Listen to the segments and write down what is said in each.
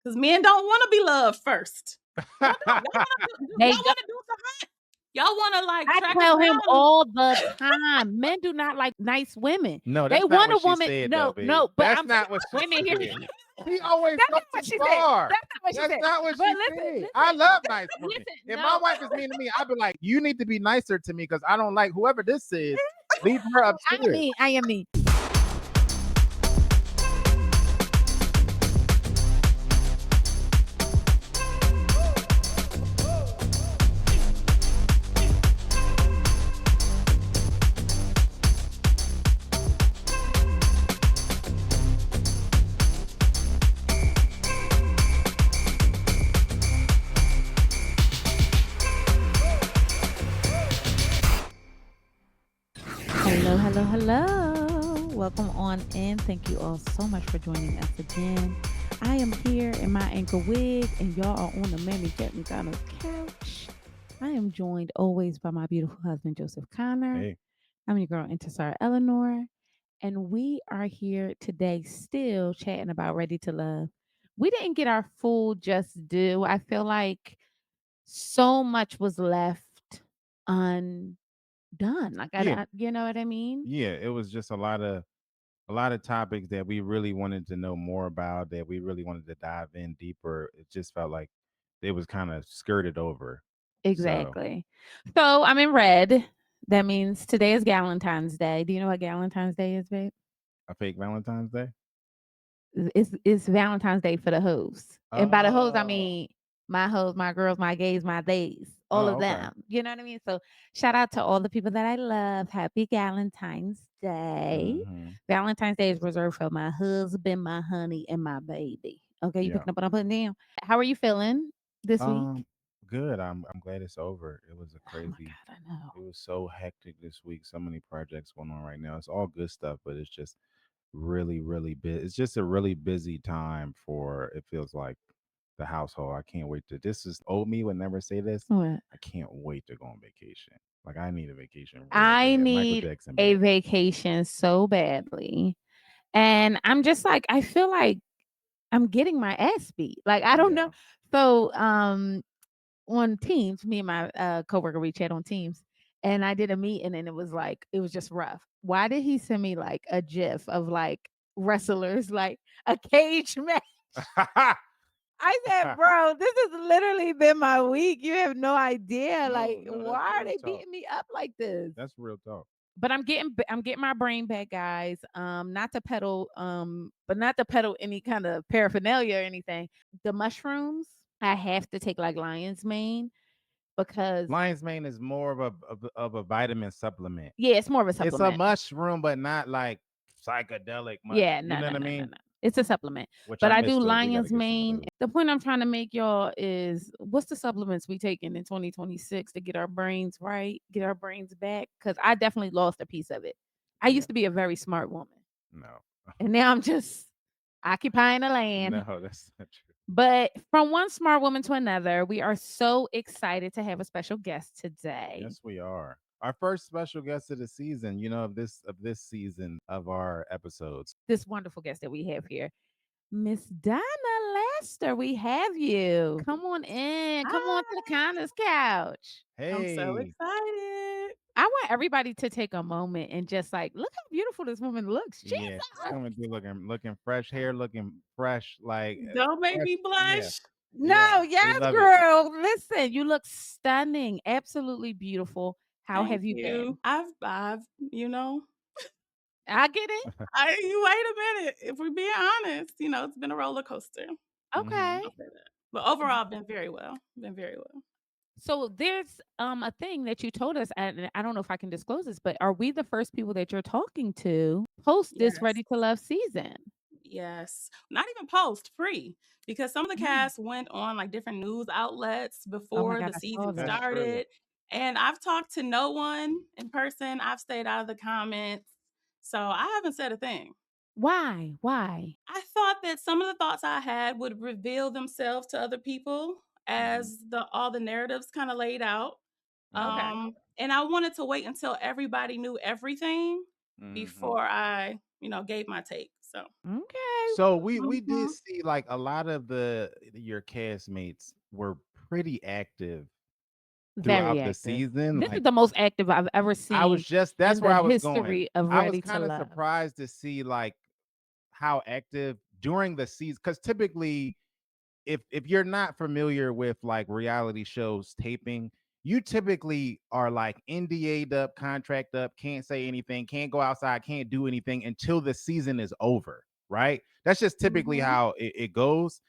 Because men don't want to be loved first. Y'all want to do something. Y'all want to like I track tell us him down. all the time. Men do not like nice women. No, they that's want not a what she woman. said, No, though, babe. no. But That's I'm not what she wait a minute. said. He always That's goes not what too she far. said. That's not what she That's said. not what But she listen, said. listen, I love nice women. listen, If no. my wife is mean to me, I'd be like, you need to be nicer to me because I don't like whoever this is. Leave her upstairs. I am mean. Hello. Welcome on in. Thank you all so much for joining us again. I am here in my anchor wig, and y'all are on the Mammy Jet McDonald's couch. I am joined always by my beautiful husband, Joseph Conner. Hey. I'm your girl, Intisar Eleanor. And we are here today still chatting about Ready to Love. We didn't get our full just due. I feel like so much was left undone. Like, Yeah. you know what I mean? Yeah, it was just a lot of topics that we really wanted to know more about, that we really wanted to dive in deeper. It just felt like it was kind of skirted over. Exactly. So I'm in red. That means today is Valentine's Day. Do you know what Valentine's Day is, babe? A fake Valentine's Day? It's Valentine's Day for the hoes. And by the hoes, I Oh. mean my hoes, my girls, my gays, my days, all of okay. them. You know what I mean? So shout out to all the people that I love. Happy Valentine's Day. Mhm. Valentine's Day is reserved for my husband, my honey, and my baby. Okay, you Yeah. picking up what I'm putting down? How are you feeling this week? Good. I'm glad it's over. It was a Oh my crazy. God, I know. It was so hectic this week. So many projects going on right now. It's all good stuff, but it's just really, really busy. It's just a really busy time for, it feels like, the household. I can't wait to. This is old me would never say this. What? I can't wait to go on vacation. Like, I need a vacation. Real I bad. Michael need Jackson a bad. vacation so badly. And I'm just like, I feel like I'm getting my ass beat. Like, I don't know. So, on Teams, me and my coworker, we chat on Teams, and I did a meeting, and it was just rough. Why did he send me like a GIF of like wrestlers, like a cage match? I said, bro, this has literally been my week. You have no idea. Why are they beating me up like this? That's real talk. But I'm getting my brain back, guys. Not to peddle, but not to peddle any kind of paraphernalia or anything. The mushrooms, I have to take like lion's mane because Lion's mane is more of a vitamin supplement. yeah, it's more of a supplement. It's a mushroom, but not like psychedelic. Yeah, you know what I mean? No. It's a supplement. Which But I missed do those. We gotta lion's get some of mane. those. The point I'm trying to make, y'all, is what's the supplements we taking in 2026 to get our brains right, get our brains back? Because I definitely lost a piece of it. I used to be a very smart woman. No. And now I'm just occupying the land. No, that's not true. But from one smart woman to another, we are so excited to have a special guest today. Yes, we are. Our first special guest of the season, of this season of our episodes. This wonderful guest that we have here, Miss Donnah Lester. We have you. Come on in. Come on to the Connor's couch. Hey. I'm so excited. I want everybody to take a moment and just like look how beautiful this woman looks. Yeah, coming through looking fresh hair, looking fresh. Like, Don't make me blush. Yeah. No, Yeah, yes, we love girl. Listen, you look stunning. Absolutely beautiful. How Thank have you been? I've I get it. wait a minute. If we're being honest, it's been a roller coaster. Okay. But overall, I've been very well. So there's a thing that you told us, and I don't know if I can disclose this, but are we the first people that you're talking to post this Yes. Ready to Love season? Yes. Not even post, free. Because some of the cast went on like different news outlets before God, the I saw season that. started. And I've talked to no one in person. I've stayed out of the comments. So I haven't said a thing. Why? I thought that some of the thoughts I had would reveal themselves to other people as all the narratives kind of laid out. Okay. And I wanted to wait until everybody knew everything before I, gave my take. So, Okay. So we did mhm. see like a lot of the your castmates were pretty active Very throughout the active. season. This is Like the most active I've ever I was seen just that's in where the I was going. history of I was Ready to kind of Love. surprised to see like how active during the season because typically if you're not familiar with like reality shows taping, you typically are like NDA'd up, contract up, can't say anything, can't go outside, can't do anything until the season is over, right? That's just typically Mhm. how it goes.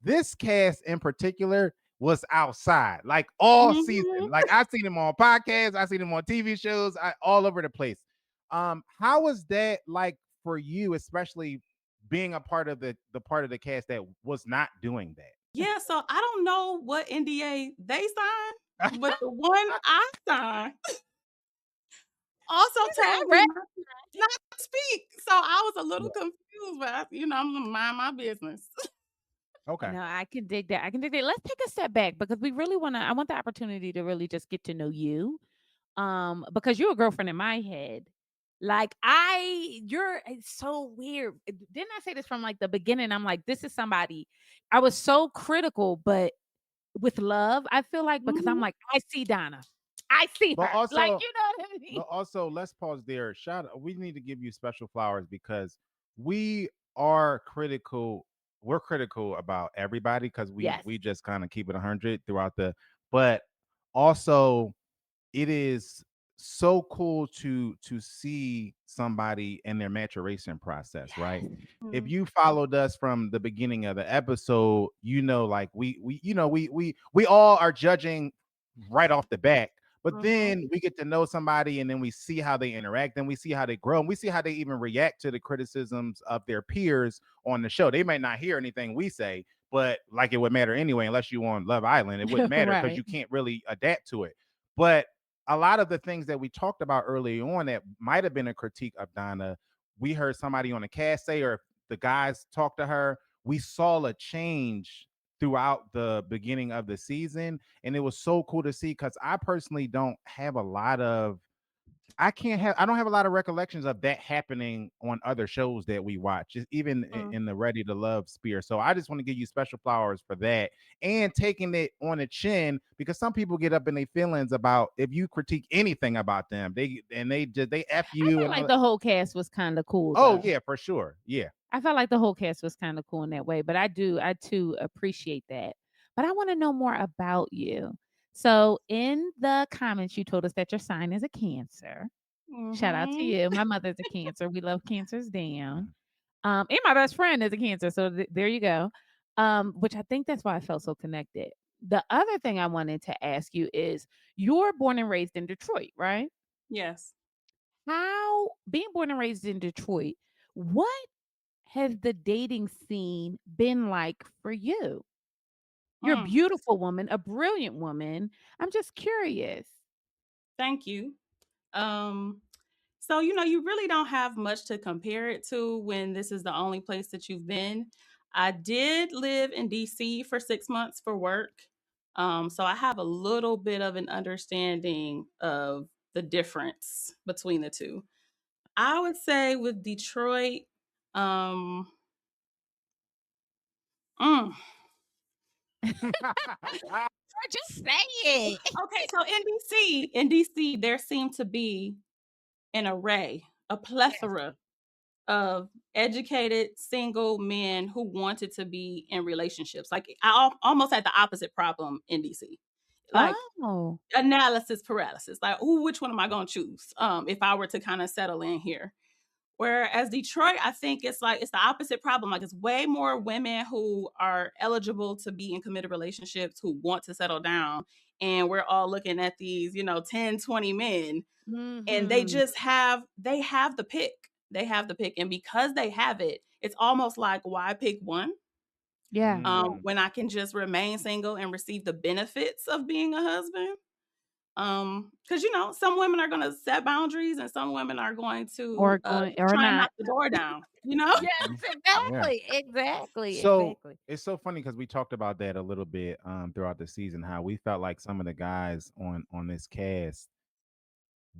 This cast in particular was outside like all season. Mhm. Like I've seen them on podcasts, I've seen them on TV shows, all over the place. How was that like for you, especially being a part of the part of the cast that was not doing Yeah, so I don't know what NDA they signed, that? but the one I signed also She said, "I told me read." not to speak. So I was a little confused, but I'm gonna mind my business. Okay. No, I can dig that. I can dig that. Let's take a step back because we really want to. I want the opportunity to really just get to know you. Because you're a girlfriend in my head. Like you're it's so weird. Didn't I say this from like the beginning? I'm like, this is somebody. I was so critical, but with love, I feel like because I'm Mhm. like, I see Donna. I see But her. Like, also, you know what I mean? but also, let's pause there. We need to give you special flowers because we are critical. We're critical about everybody because Yes. we just kind of keep it 100 throughout the. But also, it is so cool to see somebody in their maturation process, right? Yes. If Mhm. you followed us from the beginning of the episode, like we all are judging right off the bat, but Mhm. then we get to know somebody and then we see how they interact, and we see how they grow, and we see how they even react to the criticisms of their peers on the show. They might not hear anything we say, but like it would matter anyway, unless you on Love Island, it wouldn't matter because Right. you can't really adapt to it. But a lot of the things that we talked about early on that might have been a critique of Donna, we heard somebody on the cast say, or if the guys talked to her, we saw a change throughout the beginning of the season. And it was so cool to see because I personally don't have a lot of I don't have a lot of recollections of that happening on other shows that we watch, just even Mm. in the Ready to Love sphere. So I just want to give you special flowers for that and taking it on the chin because some people get up in their feelings about if you critique anything about them, they F I you felt and all like that. the whole cast was kind of cool Oh though. yeah, for sure. Yeah. I felt like the whole cast was kind of cool in that way, but I too appreciate that. But I want to know more about you. So in the comments, you told us that your sign is a Cancer. Shout out to Mhm. you. My mother's a Cancer. We love Cancers down. Mhm. And my best friend is a Cancer, so there you go. Which I think that's why I felt so connected. The other thing I wanted to ask you is, you're born and raised in Detroit, right? Yes. How being born and raised in Detroit, what has the dating scene been like for you? You're a Mm. beautiful woman, a brilliant woman. I'm just curious. Thank you. Um, so you really don't have much to compare it to when this is the only place that you've been. I did live in DC for 6 months for work. So I have a little bit of an understanding of the difference between the two. I would say with Detroit, um, mm, Or just say it. okay, so in DC, there seemed to be an array, a Yes. plethora of educated single men who wanted to be in relationships. Like almost had the opposite problem in DC. Like Oh. analysis paralysis. Like, which one am I going to choose? If I were to kind of settle in here. Whereas Detroit, I think it's the opposite problem. Like it's way more women who are eligible to be in committed relationships who want to settle down. And we're all looking at these, 10, 20 men and Mhm. they have the pick. They have the pick. And because they have it, it's almost like why pick one? Yeah. Mm. When I can just remain single and receive the benefits of being a husband. Because some women are gonna set boundaries and some women are going Or to going or try and knock not. the door down. Yes, Mhm. Yeah. exactly. Exactly. So Exactly. it's so funny because we talked about that a little bit throughout the season, how we felt like some of the guys on this cast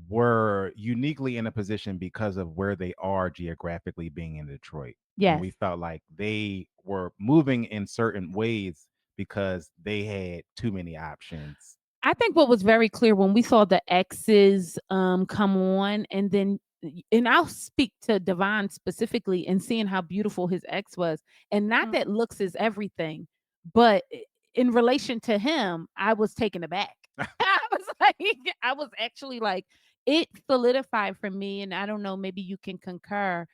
were uniquely in a position because of where they are geographically being in Detroit. And Yes. we felt like they were moving in certain ways because they had too many options. I think what was very clear when we saw the exes come on, and then and I'll speak to Devon specifically and seeing how beautiful his ex was. And not that Mhm. looks is everything, but in relation to him, I was taken aback. I was like, I was actually like, it solidified for me, and I don't know, maybe you can concur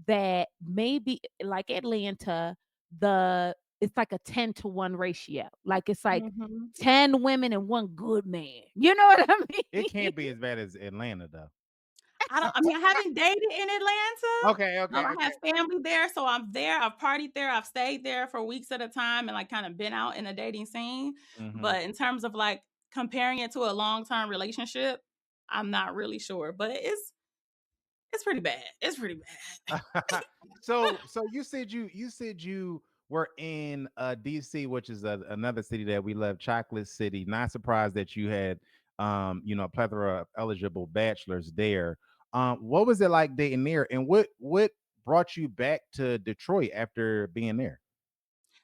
that maybe like Atlanta, the it's like a 10-to-1 ratio. Like it's like Mhm. 10 women and one good man. You know what I It mean? can't be as bad as Atlanta though. I haven't dated in Atlanta. Okay, okay, I okay. have family there, so I'm there. I've partied there. I've stayed there for weeks at a time and like kind of been out in the dating scene. Hmm. But in terms of like comparing it to a long-term relationship, I'm not really sure. But it's pretty bad. It's pretty bad. So you said you were in DC, which is another city that we love, Chocolate City. Not surprised that you had a plethora of eligible bachelors there. What was it like dating there, and what brought you back to Detroit after being there?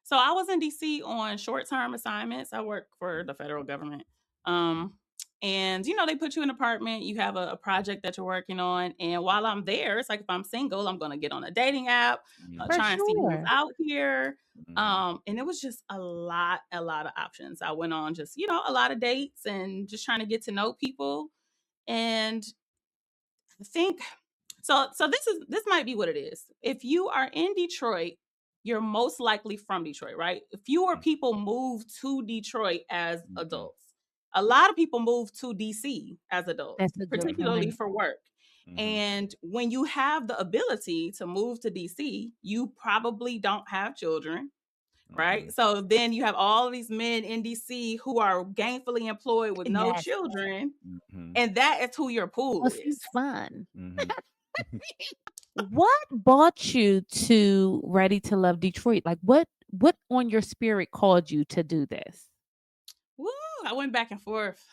So I was in DC on short-term assignments. I work for the federal government. Um, and they put you in an apartment, you have a project that you're working on. And while I'm there, it's like if I'm single, I'm gonna get on a dating app, For Hmm. try and see who's sure. out here. Hmm. And it was just a lot of options. I went on just, a lot of dates and just trying to get to know people. And I think so this might be what it is. If you are in Detroit, you're most likely from Detroit, right? Fewer people move to Detroit as Hmm. adults. A lot of people move to DC as adults, That's a good Hmm. particularly point. for work. Hmm. And when you have the ability to move to DC, you probably don't have children, right? Hmm. So then you have all these men in DC who are gainfully employed with no Yes. children, Hmm. and that is who your pool Well, is. seems fun. Hmm. What brought you to Ready to Love Detroit? Like what on your spirit called you to do this? Woo, I went back and forth.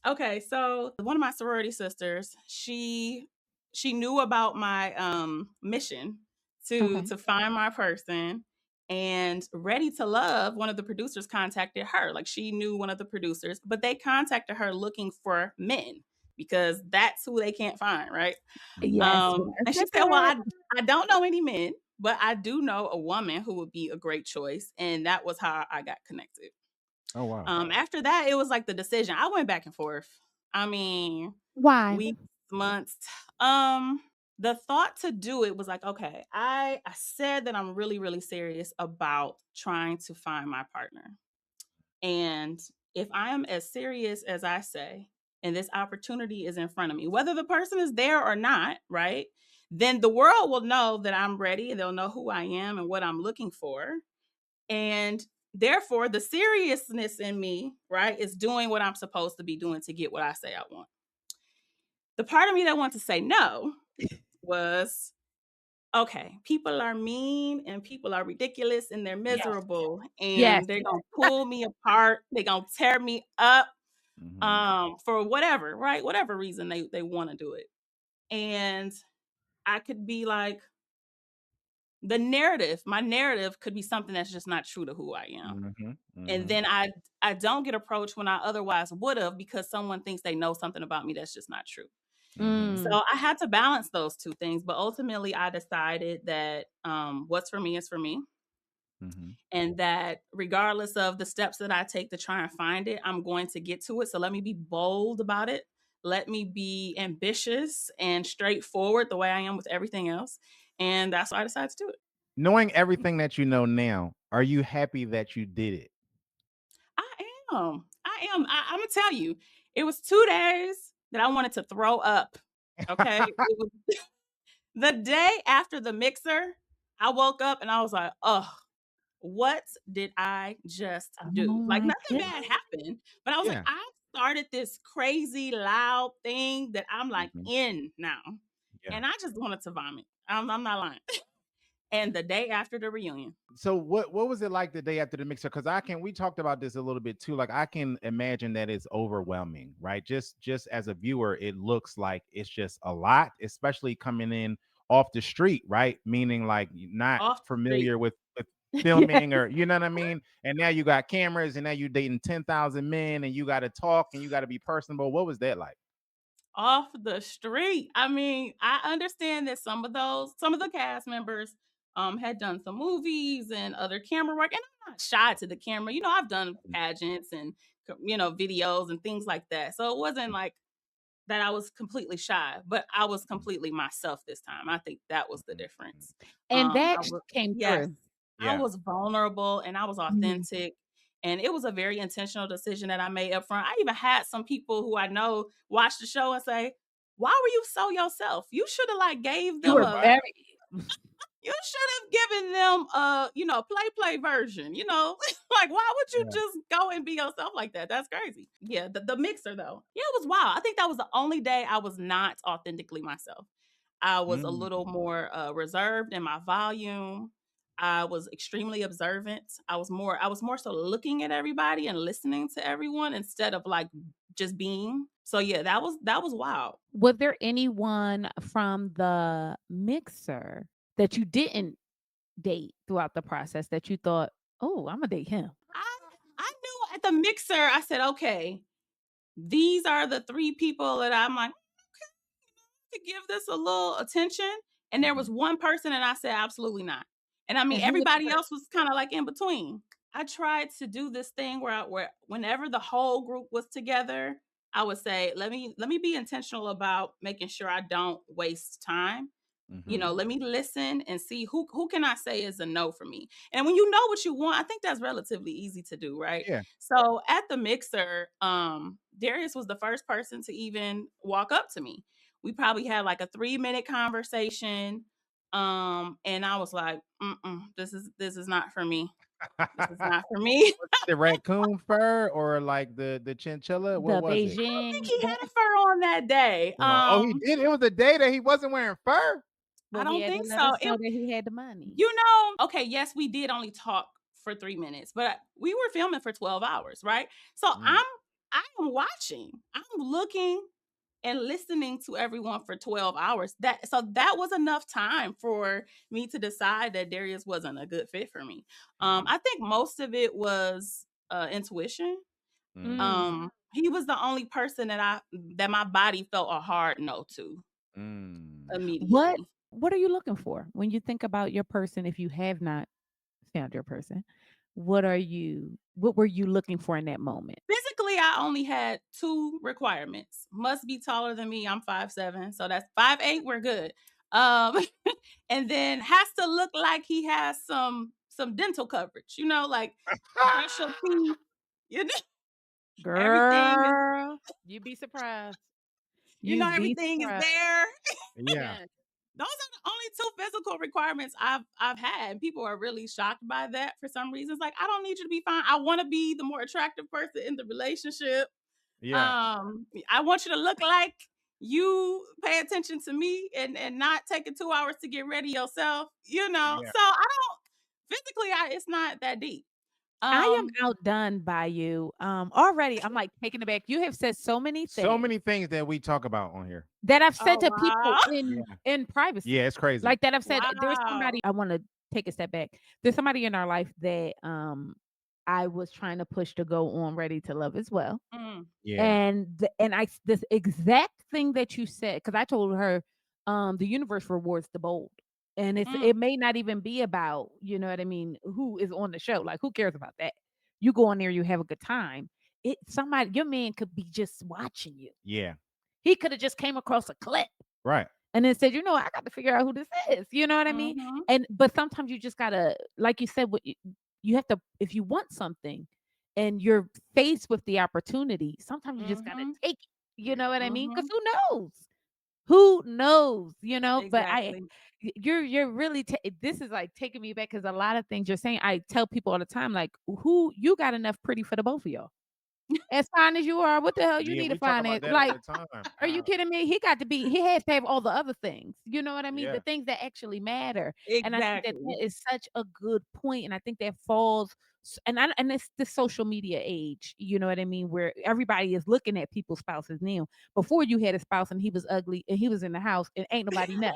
Okay, so one of my sorority sisters, she knew about my mission to Okay. to find my person, and Ready to Love, one of the producers contacted her. Like she knew one of the producers, but they contacted her looking for men because that's who they can't find, right? Yes, And she said, "Well, yes. I don't know any men, but I do know a woman who would be a great choice." And that was how I got connected. Oh wow. After that, it was like the decision. I went back and forth. I mean, Why? weeks, months. Um, the thought to do it was like, okay, I said that I'm really, really serious about trying to find my partner. And if I am as serious as I say, and this opportunity is in front of me, whether the person is there or not, right? Then the world will know that I'm ready and they'll know who I am and what I'm looking for. And therefore, the seriousness in me, right, is doing what I'm supposed to be doing to get what I say I want. The part of me that wanted to say no was okay, people are mean and people are ridiculous and they're Yes. miserable Yes. and they're going to pull me apart. They're going to tear me up Hmm. for whatever, right? Whatever reason they want to do it. And I could be like, my narrative could be something that's just not true to who I am. Hmm. And Hmm. then I don't get approached when I otherwise would have because someone thinks they know something about me that's just not true. So Hmm. Mm. I had to balance those two things, but ultimately I decided that what's for me is for me, Hmm. and that regardless of the steps that I take to try and find it, I'm going to get to it. So let me be bold about it. Let me be ambitious and straightforward the way I am with everything else. And that's why I decided to do it. Knowing everything that you know now, are you happy that you did it? I am. I am. I'm gonna tell you, it was 2 days that I wanted to throw up. Okay, it was the day after the mixer. I woke up and I was like, "Oh, what did I just Oh do?" Like my nothing bad goodness. happened, but I was like, Yeah. "I started this crazy loud thing that I'm like Hmm. in now," Yeah. and I just wanted to vomit. I'm not lying. and the day after the reunion. So what was it like the day after the mixer? Because we talked about this a little bit too. Like I can imagine that it's overwhelming, right? Just as a viewer, it looks like it's just a lot, especially coming in off the street, right? Meaning like you're not Off the street. familiar with Yes. filming, or you know what I mean? And now you got cameras, and now you're dating 10,000 men, and you got to talk, and you got to be personable. What was that like? Off the street. I mean, I understand that some of the cast members had done some movies and other camera work, and I'm not shy to the camera. You know, I've done pageants and videos and things like that. So it wasn't like that I was completely shy, but I was completely myself this time. I think that was the Mhm. difference. And that I was came yes, through. I Yeah. was vulnerable and I was Mhm. authentic. And it was a very intentional decision that I made up front. I even had some people who I know watch the show and say, "Why were you so yourself? You should have like gave You them were a What? very you should have given them a, play version, like why would you Yeah. just go and be yourself like that? That's crazy. Yeah, the mixer though. Yeah, it was wild. I think that was the only day I was not authentically myself. I was a Mm. little more reserved in my volume. I was extremely observant. I was more so looking at everybody and listening to everyone instead of like just being. So yeah, that was wild. Was there anyone from the mixer that you didn't date throughout the process that you thought, "Oh, Imma date him?" I I knew at the mixer, I said, okay, these are the three people that I'm like to give this a little attention. And there Mhm. was one person that I said, absolutely not. And I mean, And who was the everybody person? else was kind of like in between. I tried to do this thing where whenever the whole group was together, I would say, let me be intentional about making sure I don't waste time. Mhm. Let me listen and see who can I say is a no for me. And when you know what you want, I think that's relatively easy to do, right? Yeah. So at the mixer, Darius was the first person to even walk up to me. We probably had like a 3-minute conversation. And I was like, this is not for me. This is not for me. The raccoon fur or like the chinchilla? What The was it? I don't think Beijing he that had fur on that day. Oh, he did. It was a day that he wasn't wearing fur. I well, he don't had to think let so. us know that he had the money. Okay, yes, we did only talk for 3 minutes, but we were filming for 12 hours, right? So Mm, I'm watching, I'm looking and listening to everyone for 12 hours. That was enough time for me to decide that Darius wasn't a good fit for me. mhm, I think most of it was intuition. Mm. mm, He was the only person that my body felt a hard no to mm. What immediately. what are you looking for when you think about your person if you have not found your person? What were you looking for in that moment? Physically, I only had 2 requirements. Must be taller than me, I'm 5'7", so that's 5'8", we're good. Um, and then has to look like he has some dental coverage, like specialty, you know, everything is Girl, you'd be surprised. You'd be everything is surprised. there. Yeah, Yes. Those are the only 2 physical requirements I've had. People are really shocked by that for some reasons. Like, I don't need you to be fine. I wanna be the more attractive person in the relationship. yeah, I want you to look like you pay attention to me and not taking 2 hours to get ready yourself. yeah. So I don't physically. It's not that deep. I am Um, outdone by you. Already I'm like taken aback. You have said so many So things many things that we talk about on here. that I've said oh to people wow, Yeah, in yeah, privacy. it's crazy. Like that I've said there's wow. somebody I want to take a step back. There's somebody in our life that I was trying to push to go on Ready to Love as well. Mm, Yeah. And this exact thing that you said, because I told her, the universe rewards the bold. And mm, it may not even be about, you know what I mean, who is on the show. Like, who cares about that? You go on there, you have a good time. Your man could be just watching you. Yeah. He could have just came across a clip Right. and then said, I got to figure out who this is. You know what I mean? mhm, But sometimes you just gotta, like you said, you have to, if you want something and you're faced with the opportunity, sometimes you just gotta mhm, take it. You know what I mean? Because mhm. who knows? Who knows? But Exactly. you're really this is like taking me back because a lot of things you're saying, I tell people all the time, like, who you got enough pretty for the both of y'all. As fine as you are, what the hell you Yeah, need to we talk find about it? that all Like, the time. are you How? kidding me? He has to have all the other things. You know what I mean? The Yeah. things that actually matter. And I think that Exactly. that is such a good point, and I think that falls and it's the social media age, you know what I mean, where everybody is looking at people's spouses now. Before you had a spouse and he was ugly and he was in the house and ain't nobody know.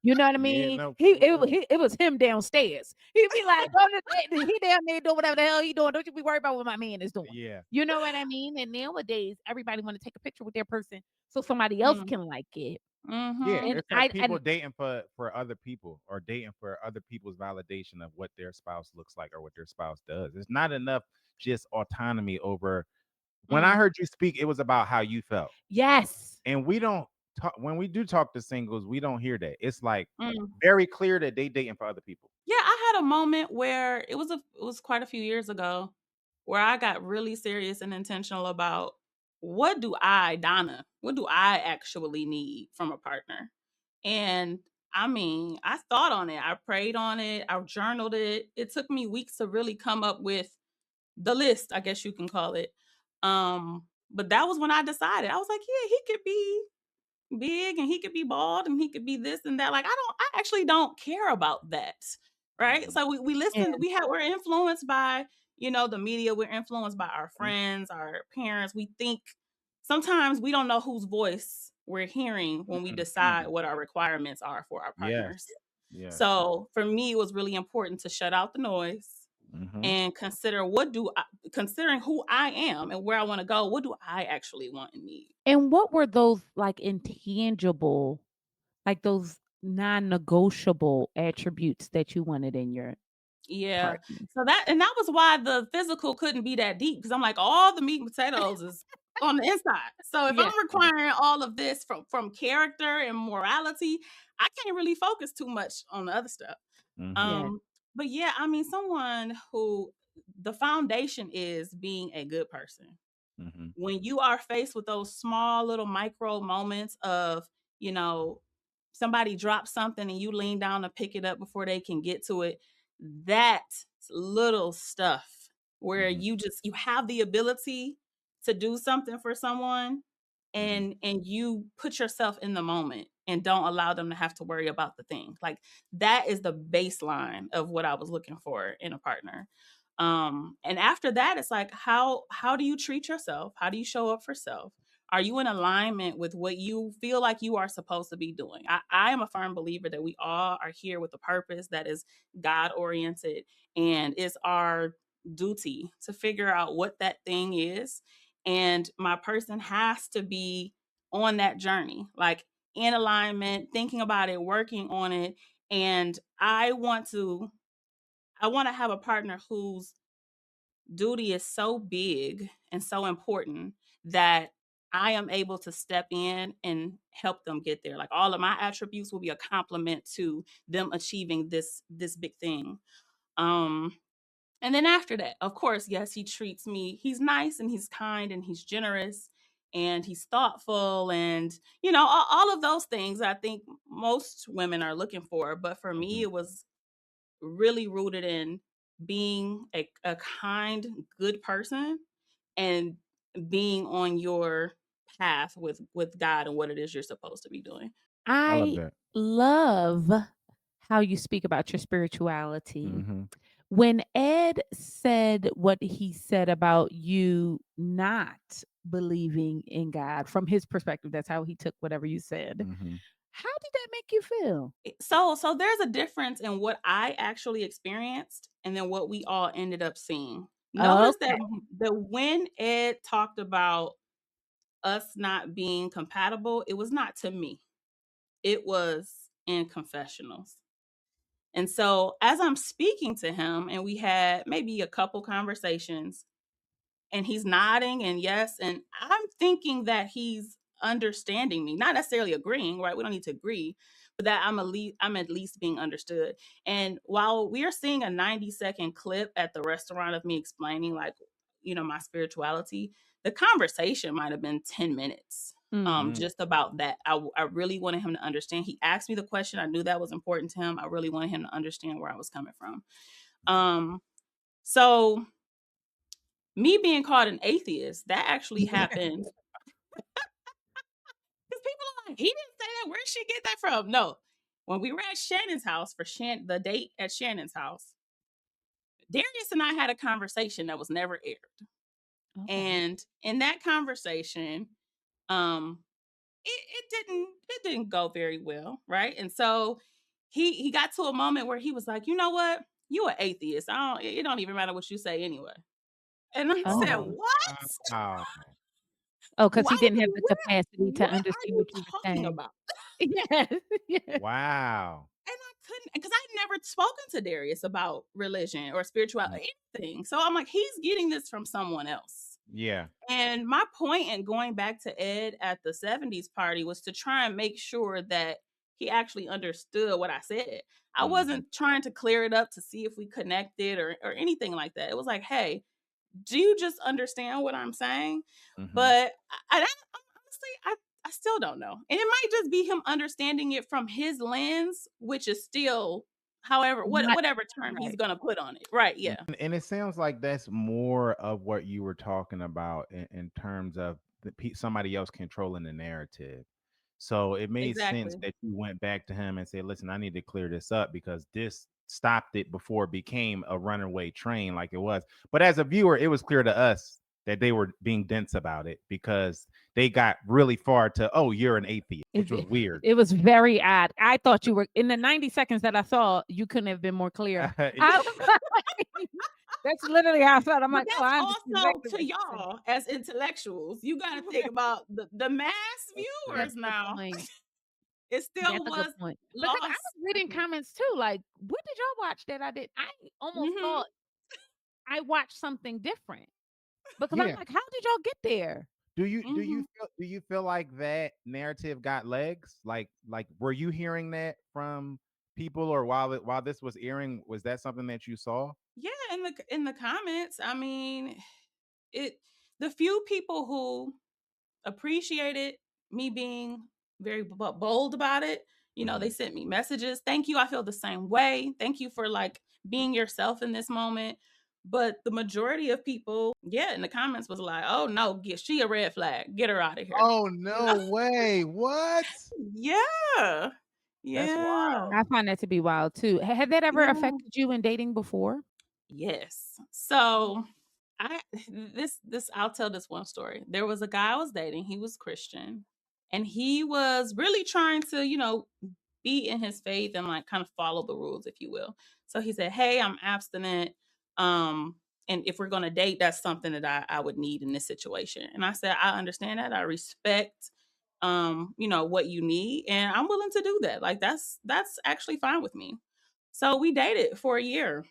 You know what I Yeah, mean? no, He for it, wa- real. he it was him downstairs. He'd be like, "Go to he down there doing whatever the hell he doing. Don't you be worried about what my man is doing." Yeah. You know what I mean? And nowadays, everybody want to take a picture with their person so somebody else Mm, can like it. Yeah, mhm. And it's like people dating for other people or dating for other people's validation of what their spouse looks like or what their spouse does. It's not enough just autonomy over. When I Mm, heard you speak, it was about how you felt. yes, And we don't talk when we do talk to singles, we don't hear that. It's like mm. very clear that they dating for other people. Yeah, I had a moment where it was quite a few years ago where I got really serious and intentional about what do I, Donna, what do I actually need from a partner? And I mean, I thought on it. I prayed on it. I journaled it. It took me weeks to really come up with the list, I guess you can call it. But that was when I decided. I was like, yeah, he could be big and he could be bald and he could be this and that. Like I actually don't care about that. Right. Mhm. So we yeah, listen, we're influenced by, the media, we're influenced by our friends, our parents. We think sometimes we don't know whose voice we're hearing when we decide Mhm. what our requirements are for our Yes. partners. Yes. So for me, it was really important to shut out the noise Mhm. and considering who I am and where I want to go, what do I actually want and need? and what were those, like, intangible, like, those non-negotiable attributes that you wanted in your Yeah. partner? So that was why the physical couldn't be that deep because I'm like, all the meat and potatoes is on the inside. So if Yeah. I'm requiring all of this from character and morality, I can't really focus too much on the other stuff. Mhm. Yeah. Um, but yeah, I mean, someone who the foundation is being a good person. Mhm. When you are faced with those small little micro moments of, you know, somebody drops something and you lean down to pick it up before they can get to it, that little stuff where Mhm. you have the ability to do something for someone Mhm. and you put yourself in the moment and don't allow them to have to worry about the thing. Like that is the baseline of what I was looking for in a partner. And after that it's like how do you treat yourself? How do you show up for self? Are you in alignment with what you feel like you are supposed to be doing? I am a firm believer that we all are here with a purpose that is God oriented, and it's our duty to figure out what that thing is. And my person has to be on that journey, like in alignment, thinking about it, working on it. And I want to have a partner whose duty is so big and so important that I am able to step in and help them get there. Like all of my attributes will be a complement to them achieving this big thing. Um and then after that, of course, yes, he treats me. He's nice and he's kind and he's generous and he's thoughtful and all of those things I think most women are looking for. But for me, Mhm. it was really rooted in being a kind, good person and being on your path with God and what it is you're supposed to be doing. I love I that. love how you speak about your spirituality. Mhm. When Ed said what he said about you not believing in God, from his perspective, that's how he took whatever you said. Mhm. How did that make you feel? So there's a difference in what I actually experienced and then what we all ended up seeing. Notice that Okay. when Ed talked about us not being compatible, it was not to me. It was in confessionals. And so as I'm speaking to him and we had maybe a couple conversations, and he's nodding and yes, and I'm thinking that he's understanding me, not necessarily agreeing, right? We don't need to agree, but that I'm at least being understood. And while we are seeing a 90-second clip at the restaurant of me explaining like, my spirituality, the conversation might have been 10 minutes. Mm. Mhm. Just about that. I really wanted him to understand. He asked me the question. I knew that was important to him. I really wanted him to understand where I was coming from. So Me being called an atheist, that actually happened. Because people are like, he didn't say that. Where did she get that from? No. When we were at Shannon's house for the date at Shannon's house, Darius and I had a conversation that was never aired. Okay. And in that conversation, um, it didn't go very well, right? And so he got to a moment where he was like, you know what? You an atheist. It don't even matter what you say anyway. And I said, Oh. Oh, what? wow. Oh, because Why he didn't have the what capacity to what are understand you what you were talking saying. about? Yes. Yes. Wow. And I couldn't, because I'd never spoken to Darius about religion or spirituality, anything. So I'm like, he's getting this from someone else. Yeah. And my point in going back to Ed at the 70s party was to try and make sure that he actually understood what I said. I Mhm. wasn't trying to clear it up to see if we connected or anything like that. It was like, hey, do you just understand what I'm saying? Mhm. But honestly, I still don't know. And it might just be him understanding it from his lens, which is still, however, Not whatever term he's right. gonna put on it. Right? Mhm. Yeah. And it sounds like that's more of what you were talking about in terms of somebody else controlling the narrative. So it made sense Exactly. that you went back to him and said, "Listen, I need to clear this up because this stopped it before it became a runaway train like it was." But as a viewer, it was clear to us that they were being dense about it because they got really far to, "Oh, you're an atheist," which was It, weird. it was very odd. I thought you were in the 90 seconds that I saw, you couldn't have been more clear. I was like, that's literally how I felt. I'm But like, oh, that's I understand also exactly to what you're saying. y'all as intellectuals. You got to think about the mass That's That's viewers a good now. point. It That's still a good was point. Because I lost, was I reading think. comments too. Like, what did y'all watch that I did? I almost Hmm. thought I watched something different because I'm yeah. like, how did y'all get there? Hmm. Do you feel like that narrative got legs? Like were you hearing that from people, or while this was airing, was that something that you saw? Yeah, in the comments, I mean, it the few people who appreciated me being very bold about it. They Mhm. sent me messages. Thank you. I feel the same way. Thank you for like being yourself in this moment. But the majority of people, yeah, in the comments was like, "Oh no, she a red flag. Get her out of here." Oh, You know? no way. What? Yeah. That's Yeah. wild. I find that to be wild too. Had that ever Yeah. affected you in dating before? Yes. So I this I'll tell this one story. There was a guy I was dating. He was Christian, and he was really trying to, be in his faith and like kind of follow the rules, if you will. So he said, "Hey, I'm abstinent. And if we're gonna date, that's something that I would need in this situation." And I said, "I understand that. I respect what you need, and I'm willing to do that. Like that's actually fine with me." So we dated for a year.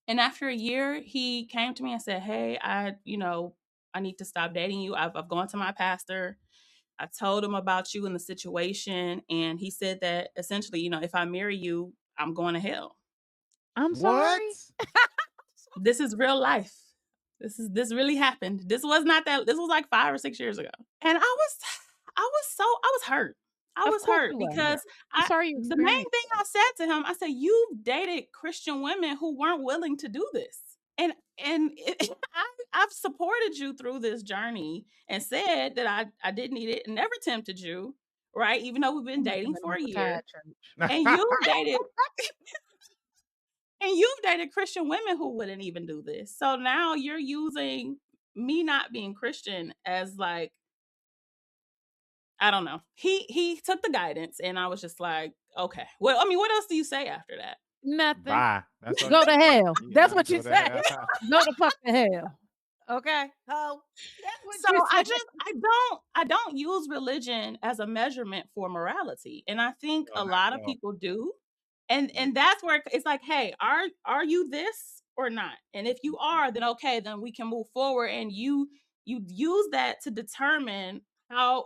And after a year, he came to me and said, "Hey, I need to stop dating you. I've gone to my pastor. I told him about you and the situation. And he said that essentially, if I marry you, I'm going to hell. I'm What? sorry. This is real life. This really happened. This was not that, this was like 5 or 6 years ago." And I was hurt. I Of was course hurt you were. Yeah. because I'm I sorry you the main experienced thing I said to him, I said, "You've dated Christian women who weren't willing to do this. And I've supported you through this journey and said that I didn't need it and never tempted you, right? Even though we've been I'm dating making for a a year. retired church. And you've dated and you've dated Christian women who wouldn't even do this. So now you're using me not being Christian as like, I don't know." He took the guidance and I was just like, okay. Well, I mean, what else do you say after that? Nothing. Bye. That's all. Go to hell. That's Yeah, what you go say. to hell. Go to fuck to hell. Okay. Oh, that's what So you I say. just I don't use religion as a measurement for morality. And I think No, a not lot at of all. people do. And Yeah. and that's where it's like, hey, are you this or not? And if you Mhm. are, then okay, then we can move forward and you use that to determine how,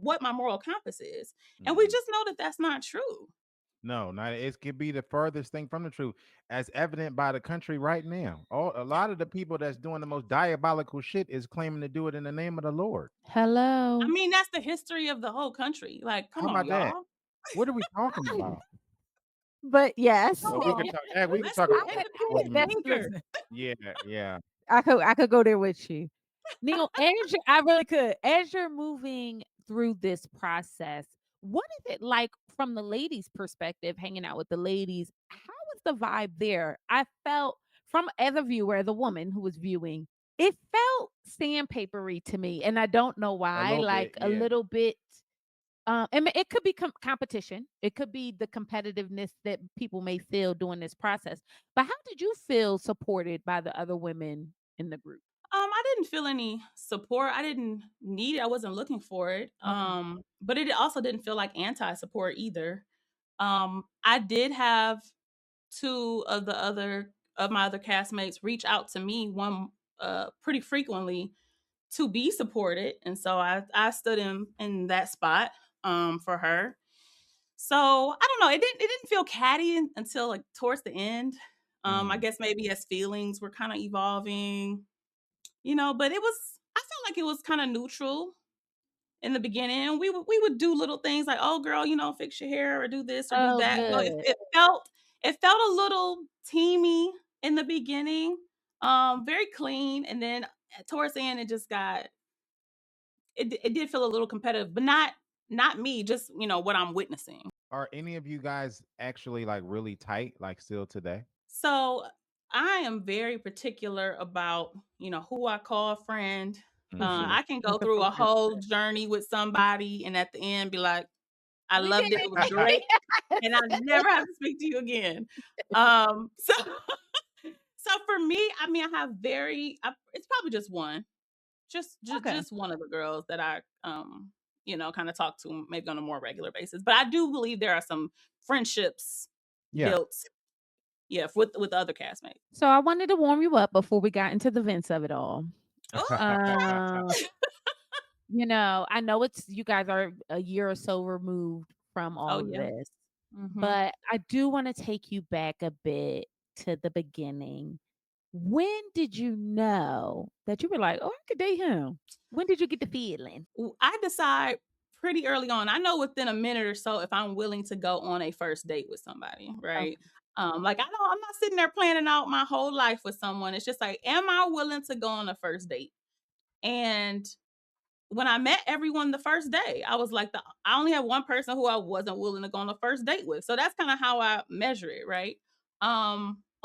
what my moral compass is. And we Mhm. just know that that's not true. No, not it could be the furthest thing from the truth, as evident by the country right now. A lot of the people that's doing the most diabolical shit is claiming to do it in the name of the Lord. I Hello. mean, that's the history of the whole country. Like, How come on, about that? y'all. What are we talking about? But yes. Come Well, we on. can talk. Yeah, we can Let's talk be about that. I, For a independent minute. that's thinkers. listen. Yeah, yeah. I could go there with you. Neil, I really could. As you're moving through this process, what is it like from the ladies' perspective, hanging out with the ladies? How was the vibe there? I felt from as a viewer, the woman who was viewing, it felt sandpapery to me. And I don't know A why, little bit, like a yeah. little bit and it could be competition. It could be the competitiveness that people may feel during this process. But how did you feel supported by the other women in the group? I didn't feel any support. I didn't need it. I wasn't looking for it. Okay. But it also didn't feel like anti-support either. I did have two of my other castmates reach out to me, one pretty frequently, to be supported, and so I stood in that spot for her. So I don't know. It didn't feel catty until like towards the end. I Mm. guess maybe as feelings were kind of evolving, you know. But it was I felt like it was kind of neutral in the beginning. We would do little things like, oh girl, fix your hair or do this or do Oh, that. You know, it, good. it felt it felt a little teamy in the beginning, very clean, and then towards the end it did feel a little competitive, but not me, just what I'm witnessing. Are any of you guys actually like really tight, like still today? So I am very particular about who I call a friend. Hmm. I can go That's a through a friend. whole journey with somebody, and at the end be like, I We did loved it. It was great, it. and I never have to speak to you again. So so for me, I mean, it's probably just one, Okay. just one of the girls that I kind of talk to maybe on a more regular basis. But I do believe there are some friendships Yeah. built, yeah, with other castmates. So I wanted to warm you up before we got into the vents of it all. Oh, Uh, I know it's you guys are a year or so removed from oh all of yeah. this, Hmm. but I do want to take you back a bit to the beginning. When did you know that you were like, "Oh, I could date him"? When did you get the feeling? I decide pretty early on. I know within a minute or so if I'm willing to go on a first date with somebody, right? Okay. Like I'm not sitting there planning out my whole life with someone. It's just like, am I willing to go on a first date? And when I met everyone the first day, I was like, I only have one person who I wasn't willing to go on a first date with. So that's kind of how I measure it, right?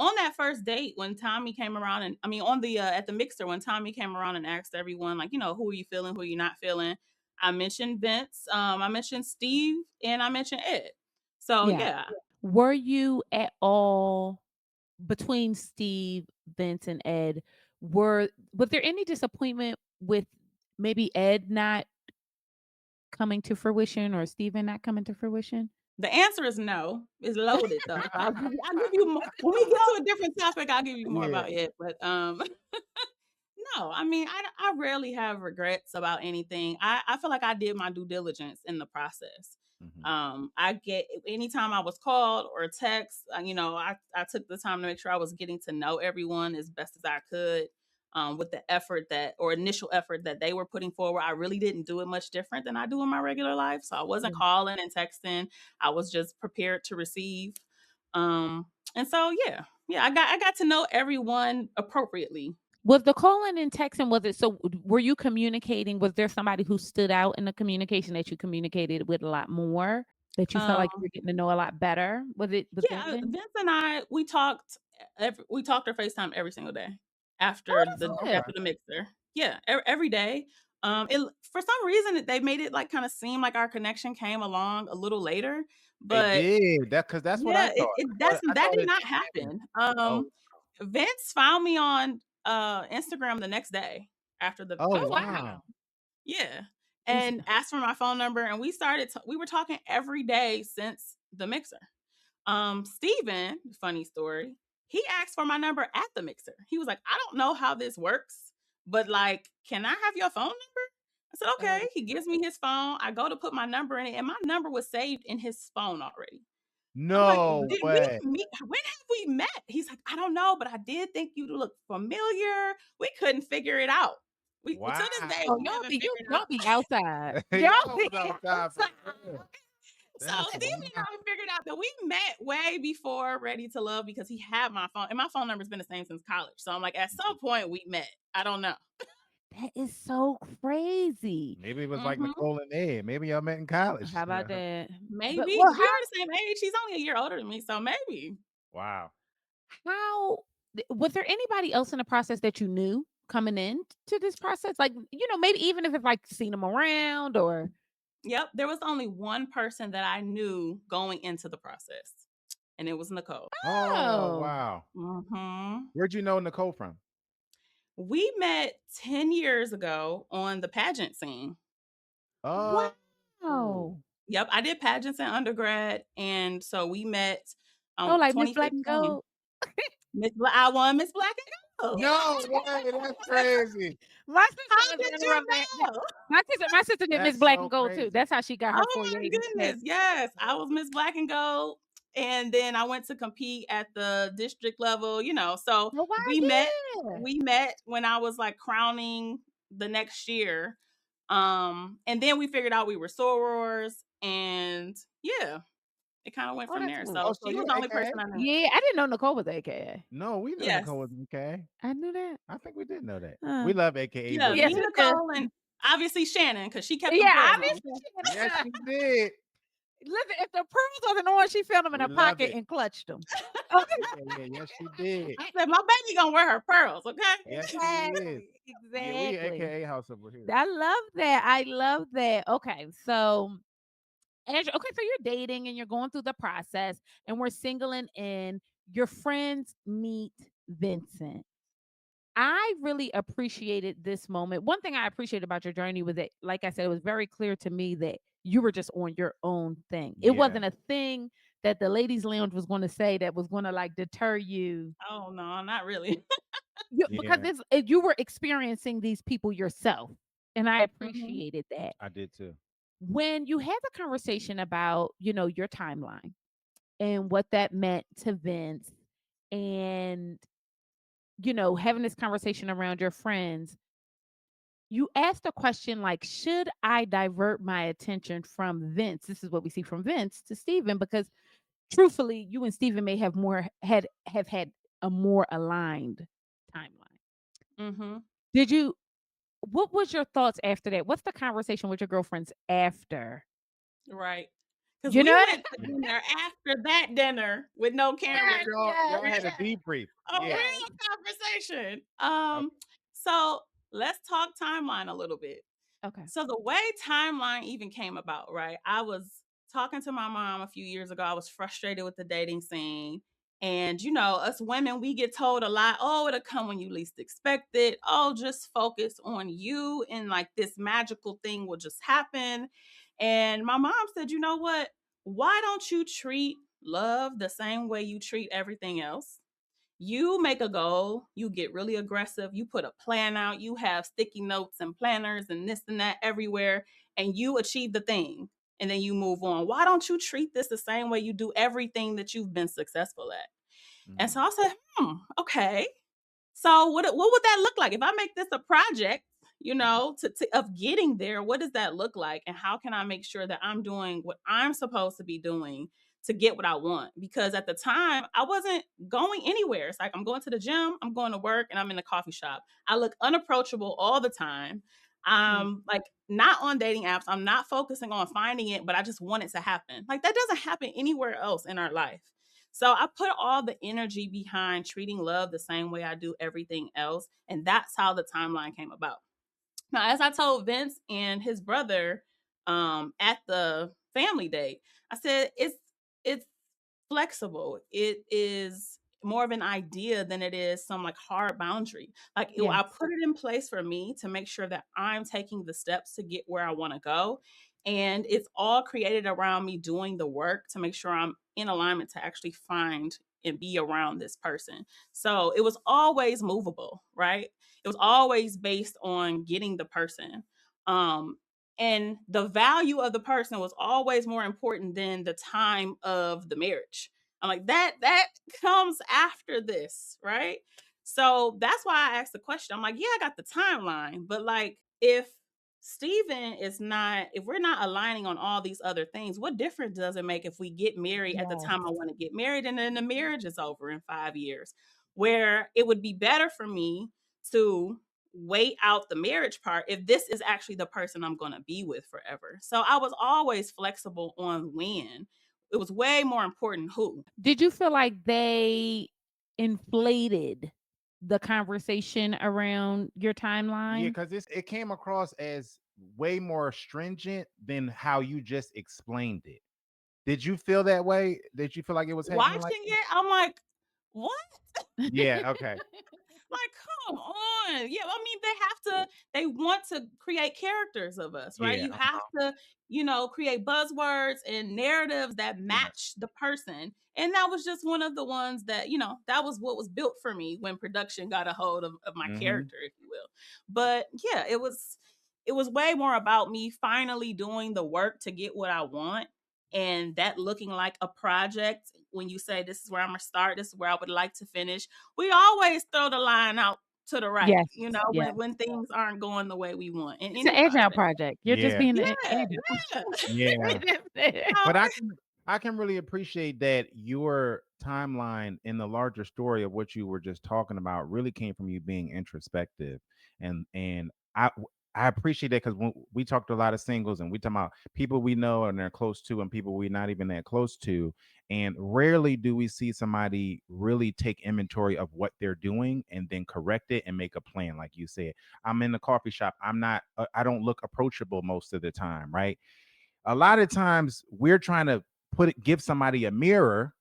On that first date, when Tommy came around, and I mean, on the at the mixer, when Tommy came around and asked everyone, like, who are you feeling, who are you not feeling? I mentioned Vince, I mentioned Steve, and I mentioned Ed. So Yeah. yeah. Were you at all between Steve, Vince, and Ed? Was there any disappointment with maybe Ed not coming to fruition or Steven not coming to fruition? The answer is no. It's loaded though. So I'll give you more when we get to a different topic. I'll give you more Yeah. about it. But no, I mean, I rarely have regrets about anything. I feel like I did my due diligence in the process. Hmm. I get anytime I was called or text, I took the time to make sure I was getting to know everyone as best as I could. With the effort or initial effort that they were putting forward, I really didn't do it much different than I do in my regular life. So I wasn't Yeah. calling and texting. I was just prepared to receive. And so yeah, I got to know everyone appropriately. Was the calling and texting, was it so were you communicating? Was there somebody who stood out in the communication that you communicated with a lot more? That you felt like you Um, were getting to know a lot better? Was there yeah, Vin? Vince and I we talked or FaceTime every single day Oh, after that's the Oh, good. okay. after the mixer. Yeah, every day. It for some reason they made it like kind of seem like our connection came along a little later, It but did that because that's what I yeah, thought. I that thought did it not happened. happen. Oh, Vince found me on Instagram the next day after oh Oh, the wow. wow. yeah, He's and asked for my phone number, and we were talking every day since the mixer. Steven, funny story, he asked for my number at the mixer. He was like, I don't know how this works, but like, can I have your phone number? I said, oh, okay. He gives me his phone. I go to put my number in it, and my number was saved in his phone already. I'm like, No did we way. meet? When have we met? He's like, I don't know, but I did think you look familiar. We couldn't figure it out. We to this day Wow. oh, we haven't y'all figured it out. be outside. Y'all Y'all be was outside for outside. real. So That's Steven and wild. I figured out that we met way before Ready to Love because he had my phone, and my phone number's been the same since college. So I'm like, at some point we met. I don't know. That is so crazy. Maybe it was like Hmm. Nicole and Ed. Maybe y'all met in college. How about that? But Maybe well, because we are the same age. She's only a year older than me, so maybe. Wow. how was there anybody else in the process that you knew coming in to this process? Like, maybe even if it's like seen them around or Yep, there was only one person that I knew going into the process, and it was Nicole. Oh, oh, wow. Hmm. Where'd you know Nicole from? We met 10 years ago on the pageant scene. Oh, wow. Yep, I did pageants in undergrad, and so we met Oh, like Miss Black and 2015. Gold. I won Miss Black and Gold. no way. That's crazy. My sister How was did runner you up that. know? My sister did Miss That's Black and so Gold too. crazy. That's how she got her Oh foyer my into the goodness. pageant. Yes, I was Miss Black and Gold. And then I went to compete at the district level, So Oh, wow, we met yeah. we met when I was like crowning the next year. And then we figured out we were sorors, and yeah, it kind of went Oh, from that's there. cool. Oh, So so she was you the only AKA? person I knew. Yeah, I didn't know Nicole was AKA. No, we knew Yes. Nicole was AKA. I knew that. I think we did know that. Uh, We love AKAs Yeah, over me, yes, here. we do. Nicole, and obviously Shannon, because she kept them Yeah, pearls on. obviously she Yes, did. she did. Listen, if the pearls wasn't on, she found them in We her love pocket it. and clutched them. Okay. Yeah, yes, she did. I said, my baby gonna wear her pearls, okay? Yes, she is. Exactly. Yeah, we Exactly. AKA house over here. I love that. I love that. Okay, so so you're dating and you're going through the process, and we're singling in. Your friends meet Vincent. I really appreciated this moment. One thing I appreciated about your journey was that, like I said, it was very clear to me that you were just on your own thing. It Yeah. wasn't a thing that the ladies' lounge was going to say that was going to like deter you. Oh no, not really. Because Yeah, you were experiencing these people yourself, and I Hmm. appreciated that. I did too. When you had the conversation about your timeline and what that meant to Vince, and having this conversation around your friends, you asked a question like, should I divert my attention from Vince? This is what we see from Vince to Steven, because truthfully, you and Steven may have had a more aligned timeline. Hmm. Did you What was your thoughts after that? What's the conversation with your girlfriends after? Right. Because You we know went to dinner after that dinner with no Oh, cameras. Yes, y'all yes, had a yes, debrief. A Yeah. yes. real conversation. Okay. So let's talk timeline a little bit. Okay. So the way timeline even came about, right? I was talking to my mom a few years ago. I was frustrated with the dating scene. And us women, we get told a lot, oh, it'll come when you least expect it. Oh, just focus on you, and like this magical thing will just happen. And my mom said, you know what? Why don't you treat love the same way you treat everything else? You make a goal, you get really aggressive, you put a plan out, you have sticky notes and planners and this and that everywhere, and you achieve the thing. And then you move on. Why don't you treat this the same way you do everything that you've been successful at? And so Mm. I said, okay. So what would that look like if I make this a project? Of getting there. What does that look like, and how can I make sure that I'm doing what I'm supposed to be doing to get what I want? Because at the time, I wasn't going anywhere. It's like I'm going to the gym, I'm going to work, and I'm in the coffee shop. I look unapproachable all the time. Mm, I'm like not on dating apps. I'm not focusing on finding it, but I just want it to happen. Like that doesn't happen anywhere else in our life. So I put all the energy behind treating love the same way I do everything else. And that's how the timeline came about. Now, as I told Vince and his brother at the family date, I said it's flexible. It is more of an idea than it is some like hard boundary. I yes. put it in place for me to make sure that I'm taking the steps to get where I want to go. And it's all created around me doing the work to make sure I'm in alignment to actually find and be around this person. So it was always movable, right? It was always based on getting the person. Um, and the value of the person was always more important than the time of the marriage. I'm like, that comes after this, right? So that's why I asked the question. I'm like, yeah, I got the timeline, but like if Steven is not, if we're not aligning on all these other things, what difference does it make if we get married at the Yes. time I want to get married and then the marriage is over in 5 years? Where it would be better for me to wait out the marriage part if this is actually the person I'm going to be with forever. So I was always flexible on when. It was way more important who. Did you feel like they inflated the conversation around your Yeah, timeline? because it came across as way more stringent than how you just explained it. Did you feel that way? Did you feel like it was happening like Watching that? it, I'm like, what? Yeah, okay. Like, come on. Yeah, I mean, they want to create characters of us, right? Yeah, You have to, create buzzwords and narratives that yeah. match the person. And that was just one of the ones that, that was what was built for me when production got a hold of my Mhm. character, if you will. But yeah, it was way more about me finally doing the work to get what I want, and that looking like a project. When you say this is where I'm gonna start, this is where I would like to finish, we always throw the line out to the right, Yes, when yes. things aren't going the way we want in It's an any agile project. project. You're just Yeah, being Yeah, agile. yeah. yeah. That's it. But I can really appreciate that your timeline in the larger story of what you were just talking about really came from you being introspective, and I appreciate that because when we talk to a lot of singles and we talk about people we know and they're close to and people we're not even that close to, and rarely do we see somebody really take inventory of what they're doing and then correct it and make a plan. Like you said, I'm in the coffee shop. I don't look approachable most of the time, right? A lot of times we're trying to give somebody a mirror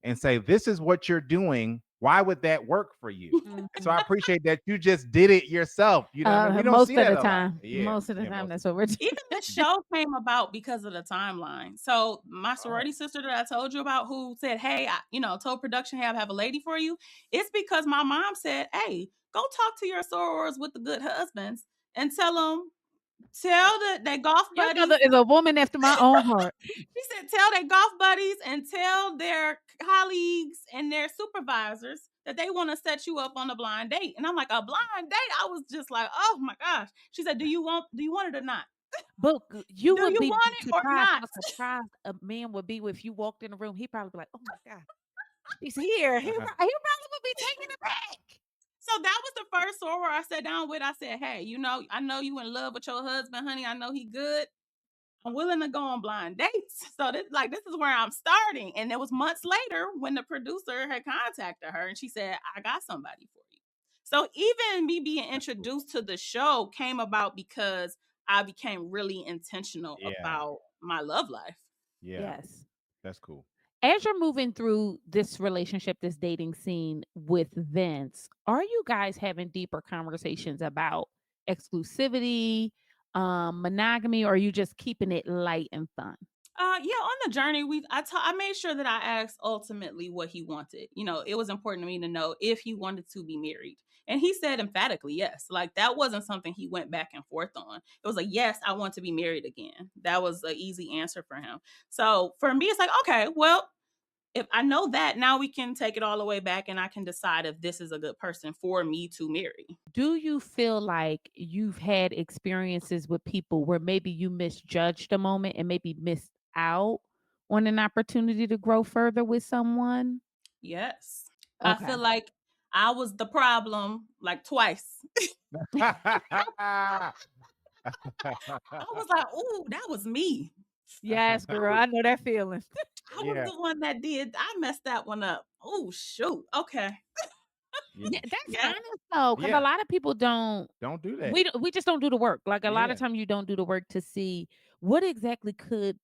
and say, this is what you're doing. Why would that work for you? And so I Mhm. appreciate that you just did it yourself. You know what I mean? We don't Most see of that the a lot. time. Yeah. Most of the Yeah. time, Most of that's what we're doing. Even the show came about because of the timeline. So my Oh. sorority sister that I told you about, who said, "Hey, told production, hey, I have a lady for you." It's because my mom said, "Hey, go talk to your sorors with the good husbands and tell their golf Your buddies." mother is a woman after my own heart. She said, "Tell their golf buddies and tell their colleagues and their supervisors that they want to set you up on a blind date." And I'm like, "A blind date?" I was just like, "Oh my gosh." She said, "Do you want it or not? But you Do would you be want it or surprised not?" how surprised a man would be if you walked in the room. He'd probably be like, "Oh my god, he's here." He probably would be taken aback. So that was the first soror I sat down with. I said, "Hey, I know you in love with your husband, honey. I know he good. I'm willing to go on blind dates." So this is where I'm starting. And it was months later when the producer had contacted her and she said, "I got somebody for you." So even me being That's cool. introduced to the show came about because I became really intentional Yeah. about my love life. Yeah. Yes. That's cool. As you're moving through this relationship, this dating scene with Vince, are you guys having deeper conversations about exclusivity, monogamy, or are you just keeping it light and fun? Yeah, on the journey, I made sure that I asked ultimately what he wanted. It was important to me to know if he wanted to be married. And he said emphatically yes. Like that wasn't something he went back and forth on. It was like, "Yes, I want to be married again." That was an easy answer for him. So for me, it's like, okay, well, if I know that, now we can take it all the way back and I can decide if this is a good person for me to marry. Do you feel like you've had experiences with people where maybe you misjudged a moment and maybe missed out on an opportunity to grow further with someone? Yes. I Okay. feel like I was the problem like twice. I was like, "Ooh, that was me. Yes, girl. Ooh, I know that feeling. I was Yeah. the one that did. I messed that one up. Oh shoot. Okay. Yeah. Yeah, that's Yeah. honest though, because a Yeah. lot of people don't. Don't do that. We just don't do the work. Like a lot of Yeah. times, you don't do the work to see what exactly could.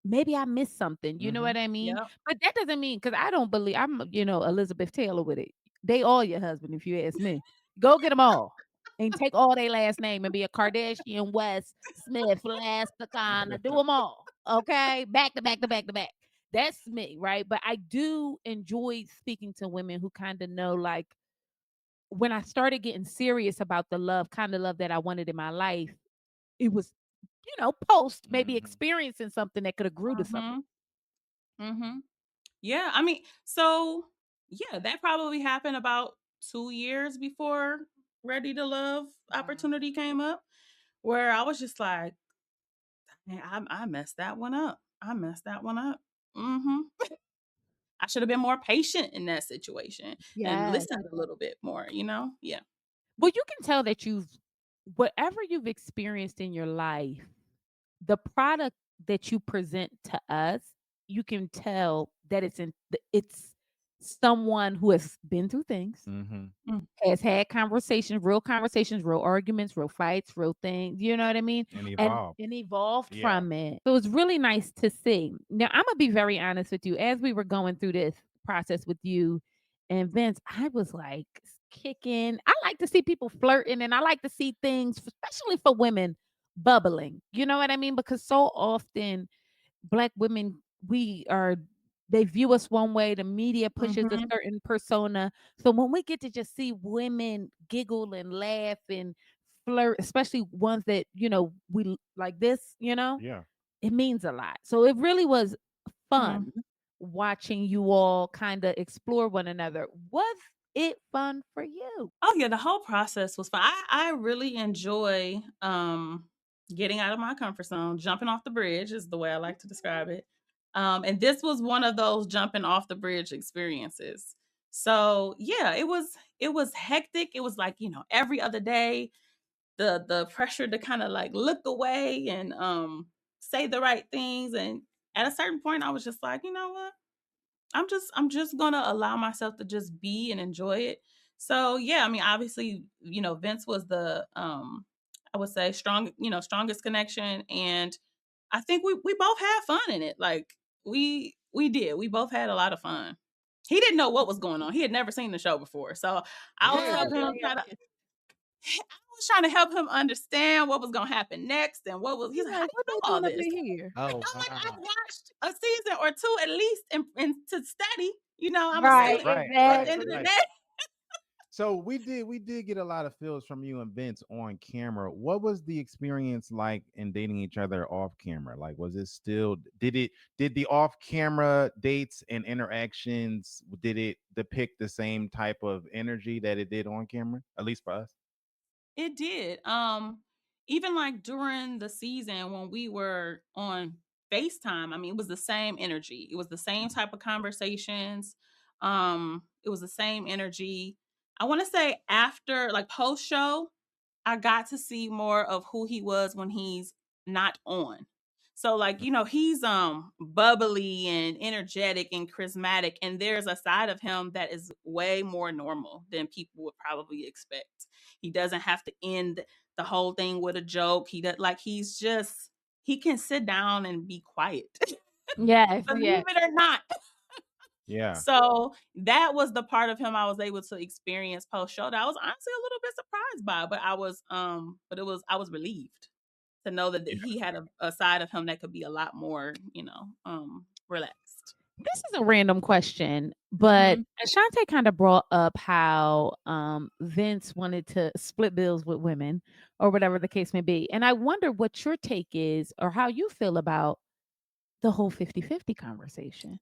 Maybe I missed something, you know Mm-hmm. what I mean? Yep. But that doesn't mean because I don't believe I'm, Elizabeth Taylor with it. They all your husband, if you ask me. Go get them all and take all their last name and be a Kardashian, West, Smith, Lasticana, do them all. Okay, back to back to back to back. That's me, right? But I do enjoy speaking to women who kind of know, like, when I started getting serious about the love, kind of love that I wanted in my life, it was, post maybe Mm-hmm. experiencing something that could have grew to something. Mhm. Mhm. Yeah. I mean, so yeah, that probably happened about 2 years before Ready to Love Wow. opportunity came up. where I was just like, man, I messed that one up. I messed that one up. Hmm. I should have been more patient in that situation and Yes. listened a little bit more, Yeah. Well, you can tell that whatever you've experienced in your life, the product that you present to us, you can tell that it's someone who has been through things, Mm-hmm. Mm, has had conversations, real arguments, real fights, real things, you know what I mean? And And evolve. and evolved Yeah. from it. So it's really nice to see. Now, I'm gonna be very honest with you. As we were going through this process with you and Vince, I was like kicking. I like to see people flirting and I like to see things, especially for women, bubbling. You know what I mean? Because so often Black women, we are they view us one way, the media pushes a mhm, certain persona. So when we get to just see women giggle and laugh and flirt, especially ones that, like this, Yeah. it means a lot. So it really was mm. fun watching you all kind of explore one another. Was it fun for you? Oh, yeah, the whole process was fun. I really enjoy, getting out of my comfort zone, jumping off the bridge is the way I like to describe it. And this was one of those jumping off the bridge experiences. So, yeah, it was hectic. It was like, every other day, the pressure to kinda, like, look away and, say the right things, and at a certain point, I was just like, "You know what? I'm just gonna allow myself to just be and enjoy it." So yeah, I mean, obviously, Vince was the I would say strongest connection. And I think we both had fun in it. Like we did. We both had a lot of fun. He didn't know what was going on. He had never seen the show before. So I was Yeah. helping him try to I was trying to help him understand what was gonna happen next and what was he's He's like, "How like, do what you they know all doing up this?" in here? Oh I'm like, "I've wow. watched a season or 2 at least and to study, I'm a Right, Right, student right, at the right, end of the exactly. right. day." So we did get a lot of feels from you and Vince on camera. What was the experience like in dating each other off camera? Like, was it still did the off camera dates and interactions, did it depict the same type of energy that it did on camera? At least for us. It did. Even like during the season when we were on FaceTime, I mean, it was the same energy. It was the same type of conversations. It was the same energy. I want to say after like post show, I got to see more of who he was when he's not on. So like, he's bubbly and energetic and charismatic, and there's a side of him that is way more normal than people would probably expect. He doesn't have to end the whole thing with a joke. He does like he can sit down and be quiet. Yes, Believe yes. it or not. Yeah. So that was the part of him I was able to experience post show that I was honestly a little bit surprised by, but I was relieved to know that Yeah. he had a side of him that could be a lot more, relaxed. This is a random question, but Mhm. Ashante kind of brought up how Vince wanted to split bills with women or whatever the case may be. And I wonder what your take is or how you feel about the whole 50-50 conversation.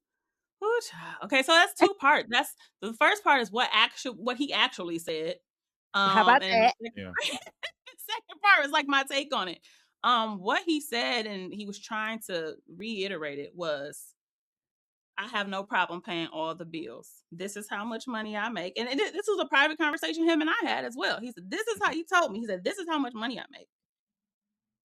Ooh, child. Okay, so that's two parts. That's the first part is what he actually said. How about And the that? second Yeah. second part is like my take on it. What he said, and he was trying to reiterate it, was I have no problem paying all the bills. This is how much money I make. And this was a private conversation him and I had as well. He said, "This is how he told me." He said, "This is how much money I make.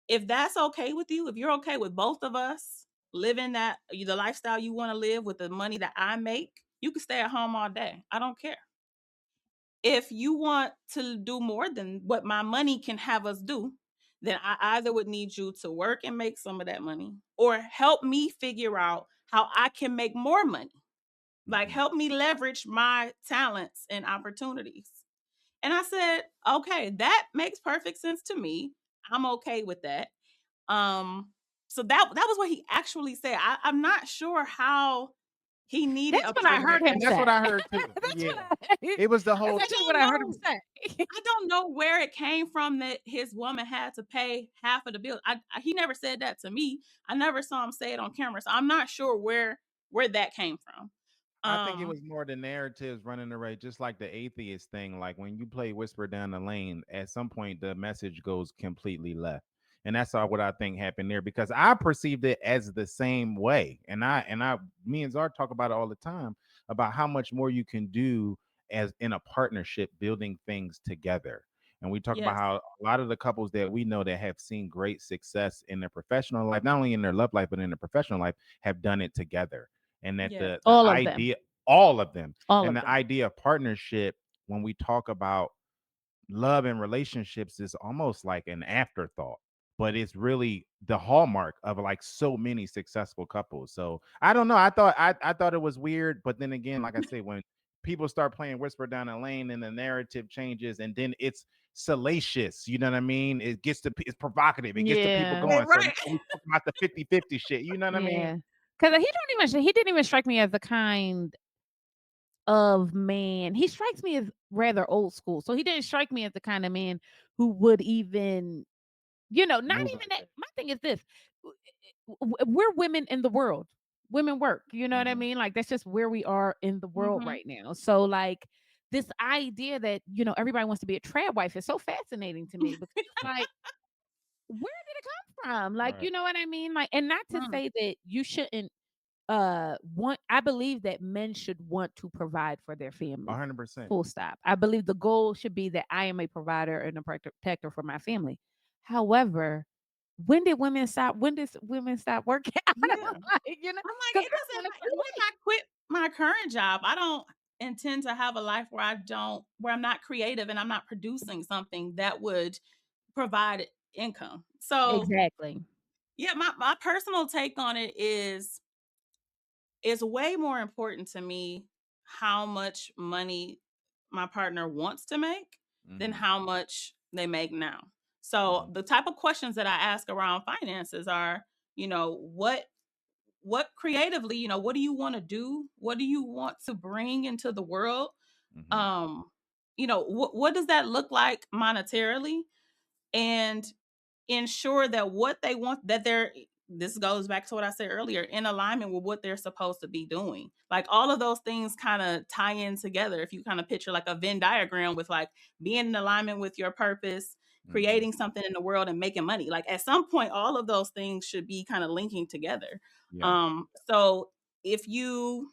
If that's okay with you, if you're okay with both of us living the lifestyle you want to live with the money that I make, you can stay at home all day. I don't care. If you want to do more than what my money can have us do, then I either would need you to work and make some of that money or help me figure out how I can make more money. Like, Mhm. help me leverage my talents and opportunities." And I said, "Okay, that makes perfect sense to me. I'm okay with that." Um, so that was what he actually said. I'm not sure how he needed That's a what I And, heard perfect him and that's what say. I heard too. That's what Yeah. I It was the That's whole I actually what don't I heard him know. say. I don't know where it came from that his woman had to pay half of the bill. He never said that to me. I never saw him say it on camera, so I'm not sure where that came from. I think it Um, was more the narratives running the rate, just like the atheist thing. Like when you play Whisper Down the Lane, at some point the message goes completely left. And that's all what I think happened there because I perceived it as the same way. Me and Zar talk about it all the time about how much more you can do as in a partnership, building things together. And we talk about yes, how a lot of the couples that we know that have seen great success in their professional life, not only in their love life, but in their professional life, have done it together and that yes, the All of them. idea all of them All and of the them. idea of partnership when we talk about love and relationships is almost like an afterthought, but it's really the hallmark of like so many successful couples. So I don't know, I thought it was weird, but then again, like I say, when people start playing Whisper Down the Lane and the narrative changes and then it's salacious, you know what I mean, it's provocative, it gets the people Yeah. going. So now right. we talk about the 50-50 shit, you know what I mean. Yeah. Because he didn't even strike me as the kind of man. He strikes me as rather old school. So he didn't strike me as the kind of man who would even, not Move even like that. that. My thing is this: we're women in the world. Women work. You know what I Hmm. mean? Like that's just where we are in the world Hmm. right now. So like this idea that everybody wants to be a trad wife is so fascinating to me because it's like, where did it come from? Like, Right. you know what I mean? Like, and not to Mm, say that you shouldn't want I believe that men should want to provide for their families. 100%. Full stop. I believe the goal should be that I am a provider and a protector for my family. However, when did women stop working? I yeah. don't like, I'm like, because it I doesn't want to like free when I quit my current job, I don't intend to have a life where I'm not creative and I'm not producing something that would provide income. So exactly. yeah, my personal take on it is it's way more important to me how much money my partner wants to make than Hmm. how much they make now. So Hmm. the type of questions that I ask around finances are, what creatively, what do you want to do? What do you want to bring into the world? Hmm. Um, what does that look like monetarily? And ensure that what they want that they're this goes back to what I said earlier, in alignment with what they're supposed to be doing. Like all of those things kind of tie in together. If you kind of picture like a Venn diagram with like being in alignment with your purpose, Hmm. creating something in the world and making money. Like at some point, all of those things should be kind of linking together. Yeah. So if you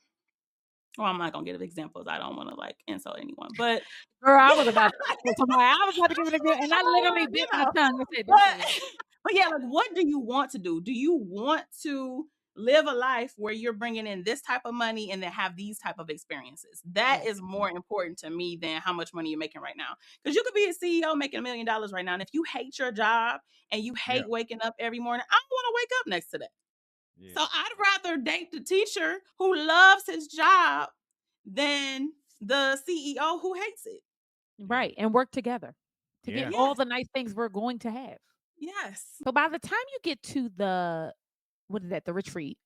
well, I'm not gonna give examples. I don't want to like insult anyone, but Girl, I yeah, was about to insult somebody. I was about to give it a good, and I literally bit you my know, tongue and said, "Don't say it." but but yeah, like what do you want to do? Do you want to live a life where you're bringing in this type of money and then have these type of experiences? That Yeah. is more important to me than how much money you're making right now. Because you could be a CEO making $1 million right now, and if you hate your job and you Yeah. hate waking up every morning, I don't want to wake up next to that. So Yeah. I'd rather date the teacher who loves his job than the CEO who hates it. Yeah. Right, and work together to get Yeah. all Yes, the nice things we're going to have. yes. So by the time you get to the what is that, the retreat,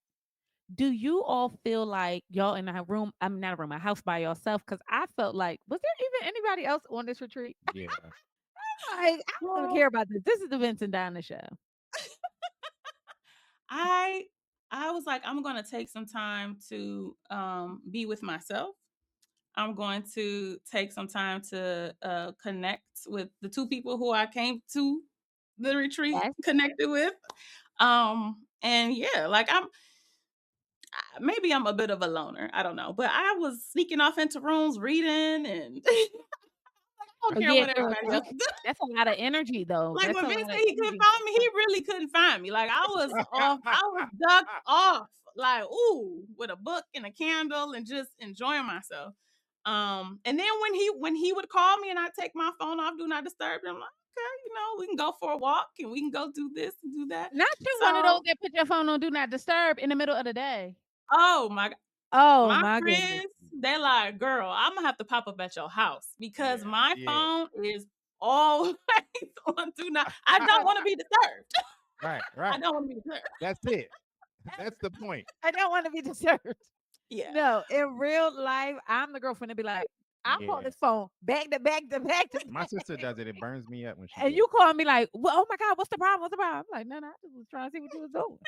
do you all feel like y'all in a room? I'm not a room, a house by yourself? Because I felt like, was there even anybody else on this retreat? Yeah. Like, I don't even Well, care about this. This is the Vincent Donna show. I I was like, I'm gonna take some time to be with myself. I'm going to take some time to connect with the two people who I came to the retreat Yes. connected with. And yeah, like maybe I'm a bit of a loner. I don't know. But I was sneaking off into rooms reading and I don't Oh care yeah, what girl. everybody You, else does. that's a lot of energy, though. Like That's when a Vince lot of said he couldn't energy. find me, he really couldn't find me. Like I was off, I was ducked off, like ooh, with a book and a candle and just enjoying myself. And then when he would call me and I take my phone off, do not disturb, I'm like, okay, we can go for a walk and we can go do this and do that. Not you, one of those So, that put your phone on do not disturb in the middle of the day. oh my Oh my my goodness. friends, they like, girl, I'm gonna have to pop up at your house because Yeah. my Yeah. phone is always on do not. I don't want to be disturbed. Right. I Right. don't want to be disturbed. That's it. That's the point. I don't want to be disturbed. Yeah. No, in real life, I'm the girlfriend to be like, I'll call Yeah. this phone back to back to back to My back. sister does it. It burns me up when she And does you call me like, well, oh my God, what's the problem? What's the problem? I'm like, no, I just was trying to see what you was doing.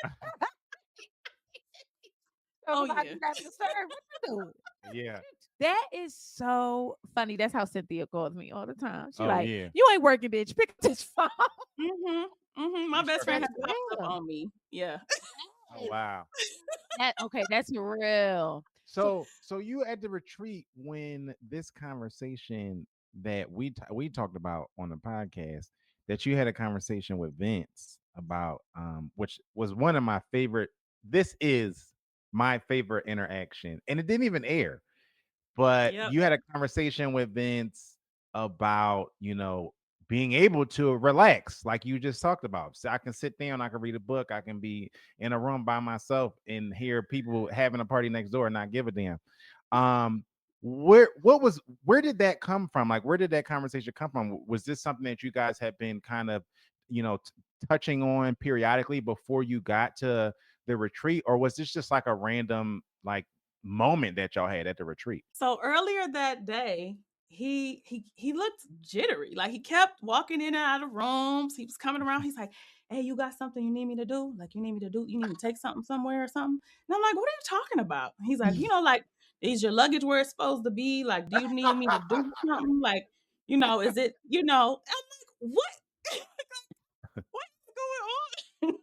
it. Talk Oh about yeah. you got to serve. What you do? Yeah. That is so funny. That's how Cynthia calls me all the time. She Oh like, yeah. you ain't working, bitch. Pick up this phone. Mhm. Mhm. My You best struggling friend with That's has that? popped up real. on me. Yeah. Oh Yes. wow. Okay, that's real. So So you at the retreat when this conversation that we talked about on the podcast, that you had a conversation with Vince about which was one of my favorite. This is my favorite interaction, and it didn't even air. But Yep. you had a conversation with Vince about, being able to relax, like you just talked about. So I can sit down, I can read a book, I can be in a room by myself and hear people having a party next door and not give a damn. Um, where did that come from? Like, where did that conversation come from? Was this something that you guys have been kind of, touching on periodically before you got to the retreat, or was this just like a random like moment that y'all had at the retreat? So earlier that day, he looked jittery. Like he kept walking in and out of rooms. He was coming around. He's like, "Hey, you got something you need me to do? Like you need me to do? You need me to take something somewhere or something?" And I'm like, "What are you talking about?" He's like, like, is your luggage where it's supposed to be? Like, do you need me to do something? Like, is it? I'm like, what? What is going on?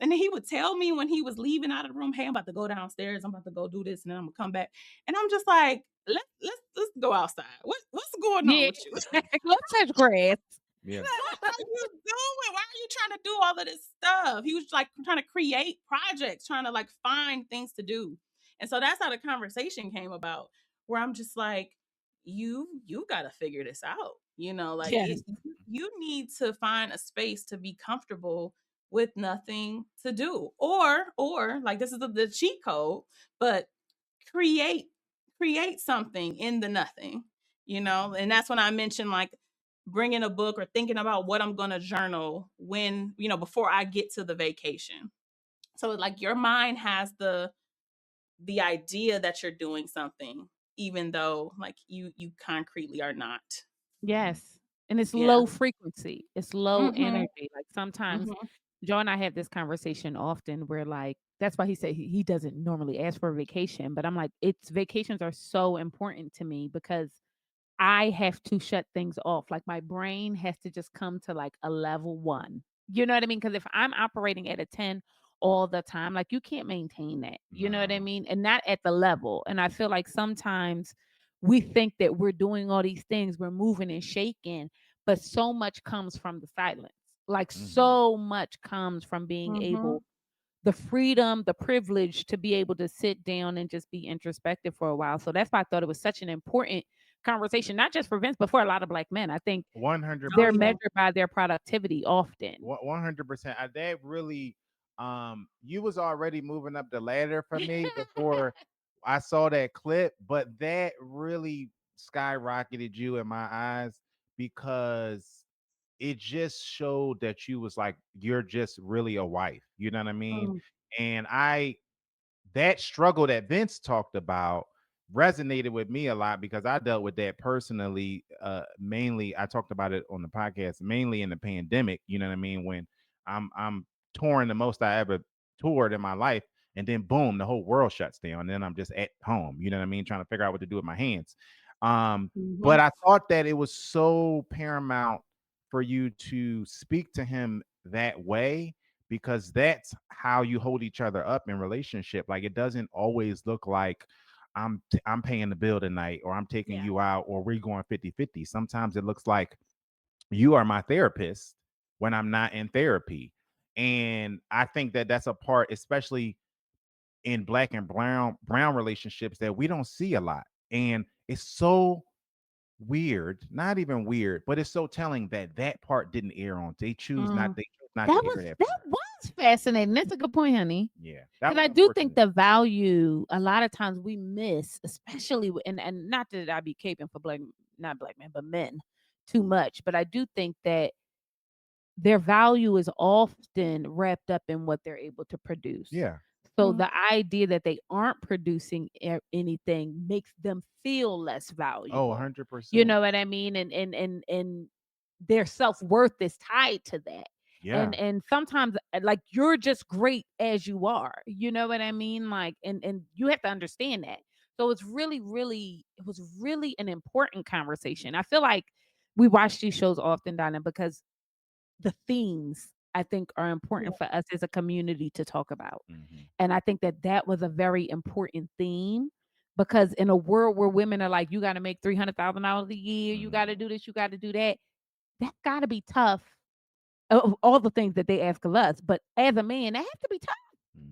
And then he would tell me when he was leaving out of the room, "Hey, I'm about to go downstairs. I'm about to go do this, and then I'm gonna come back." And I'm just like, let's go outside. What's going on yeah, with you? go touch grass. Yeah. What are you doing? Why are you trying to do all of this stuff? He was like trying to create projects, trying to like find things to do. And so that's how the conversation came about, where I'm just like, you got to figure this out. Like Yes. you need to find a space to be comfortable with nothing to do, or like this is the cheat code, but create create something in the nothing. And that's when I mentioned like bringing a book or thinking about what I'm going to journal when, before I get to the vacation. So like your mind has the idea that you're doing something even though like you concretely are not. Mhm. Yes. And it's Yeah. low frequency. It's low Mhm. energy. Like sometimes Mhm. Joe and I have this conversation often where like that's why he said he doesn't normally ask for a vacation. But I'm like, it's vacations are so important to me because I have to shut things off. Like my brain has to just come to like a level one. You know what I mean? Because if I'm operating at a 10 all the time, like you can't maintain that. You know what I No. mean? And not at the level. And I feel like sometimes we think that we're doing all these things, we're moving and shaking, but so much comes from the silence. Like Mhm. so much comes from being able Mhm. the freedom, the privilege to be able to sit down and just be introspective for a while. So that's why I thought it was such an important conversation, not just for Vince, but for a lot of black men. I think Oh they're 100%. yeah. measured by their productivity often. 100%. That really, you was already moving up the ladder for me before I saw that clip, but that really skyrocketed you in my eyes because it just showed that you was like you're just really a wife. You know what I mean? Mm. And that struggle that Vince talked about resonated with me a lot because I dealt with that personally. Mainly, I talked about it on the podcast, mainly in the pandemic. You know what I mean? When I'm touring the most I ever toured in my life, and then boom, the whole world shuts down. And then I'm just at home. You know what I mean? Trying to figure out what to do with my hands. But Mhm. I thought that it was so paramount for you to speak to him that way because that's how you hold each other up in relationship. Like it doesn't always look like I'm paying the bill tonight or I'm taking Yeah. you out or we're going 50-50. Sometimes it looks like you are my therapist when I'm not in therapy. And I think that that's a part, especially in black and brown relationships, that we don't see a lot. And it's so weird, not even weird, but it's so telling that that part didn't air on. Mm. They chose not That to air was that that part. was fascinating. That's a good point, honey. Yeah, that Because was I do think unfortunate. the value a lot of times we miss, especially and not that I be caping for black not black men, but men too much. But I do think that their value is often wrapped up in what they're able to produce. Yeah. So Mm. the idea that they aren't producing anything makes them feel less Oh, valuable. You 100%. know what I mean? And their self-worth is tied to that. Yeah. and sometimes like you're just great as you are. You know what I mean? Like and you have to understand that. So it was really an important conversation. I feel like we watch these shows often, Donna, because the themes I think are Yeah. important for us as a community to talk about. Hmm. And I think that that was a very important theme because in a world where women are like, you got to make $300,000 a year, you got Hmm. to do this, you got to do that. That's got to be tough. Of all the things that they ask of us, but as a man, that has to be tough.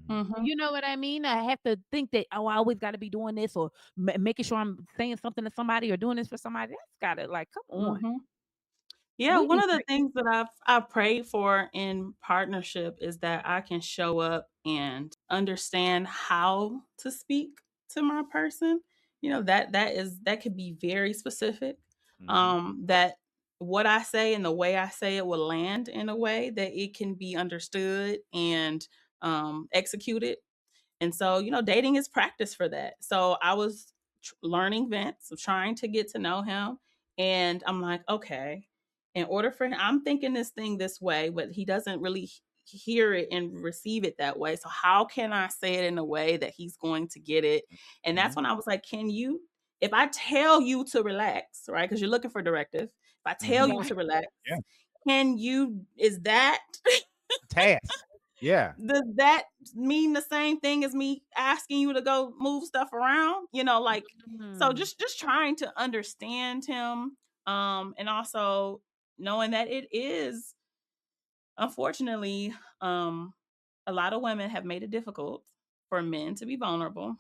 Hmm. Mhm. You know what I mean? I have to think that, oh, I always got to be doing this or making sure I'm saying something to somebody or doing this for somebody. That's got to like, come on. Mhm. Yeah, We one need of the things that I've prayed for in partnership is that I can show up and understand how to speak to my person. That could be very specific. Hmm. That what I say and the way I say it will land in a way that it can be understood and executed. And so, dating is practice for that. So I was learning Vince, so trying to get to know him. And I'm like, okay, in order for him, I'm thinking this thing this way, but he doesn't really hear it and receive it that way. So how can I say it in a way that he's going to get it? And that's Hmm. when I was like, if I tell you to relax, right? Because you're looking for directive. If I tell Hmm. you to relax, Yeah. is that Task. Yeah. does that mean the same thing as me asking you to go move stuff around? So Mm, just trying to understand him, and also knowing that it is unfortunately, a lot of women have made it difficult for men to be vulnerable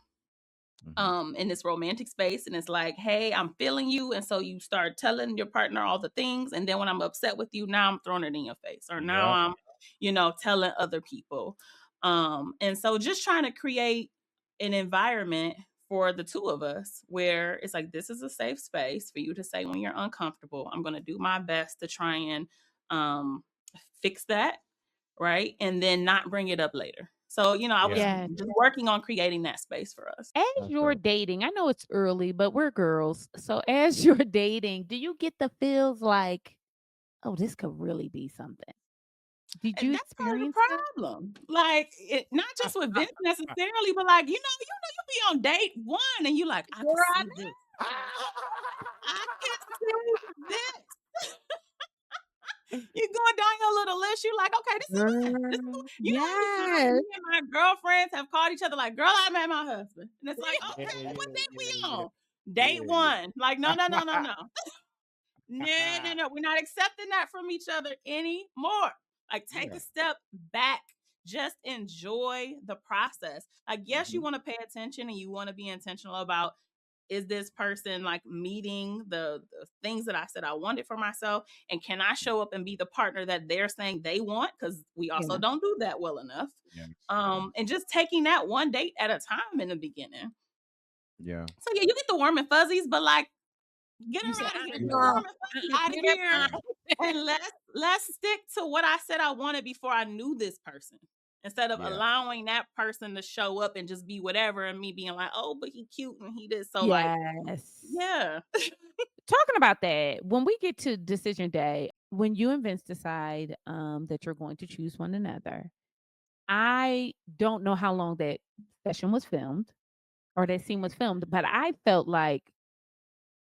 Hmm. in this romantic space, and it's like, hey, I'm feeling you, and so you start telling your partner all the things, and then when I'm upset with you, now I'm throwing it in your face, or now Yeah. I'm telling other people. And so just trying to create an environment for the two of us where it's like, this is a safe space for you to say when you're uncomfortable. I'm going to do my best to try and um fix that, right? And then not bring it up later. So, I was Yeah. yes. just working on creating that space for us. As That's you're dope. dating, I know it's early, but we're girls. So as you're dating, do you get the feels like, oh, this could really be something? Did And you that's part of the experience that? problem. Like, not just with Vince necessarily, but like, you be on date one and you like, I Girl, can I see this. I can see this. You going down your little list. You like, okay, this is good. This is girl, good. How many times yes. me and my girlfriends have called each other like, girl, I met my husband. And it's like, Yeah. okay, what Yeah. date we Yeah. on? Date Yeah. one. Like, no, no, no, no, Yeah. no. No, no, no. We're not accepting that from each other anymore. Like, take Yeah. a step back. Just enjoy the process. Like, yes, you Hmm. want to pay attention and you want to be intentional about, is this person like meeting the things that I said I wanted for myself? And can I show up and be the partner that they're saying they want? Because we also Yeah. don't do that well enough. Yes. Yes. And just taking that one date at a time in the beginning. Yeah. So yeah, you get the warm and fuzzies, but like, get You her said, out of here. Get the Yeah. warm and fuzzy out of get it here. Yeah. And let's stick to what I said I wanted before I knew this person. Instead of Yeah. allowing that person to show up and just be whatever and me being like, oh, but he cute and he did so like, yes. yeah. Talking about that, when we get to decision day, when you and Vince decide that you're going to choose one another, I don't know how long that session was filmed or that scene was filmed, but I felt like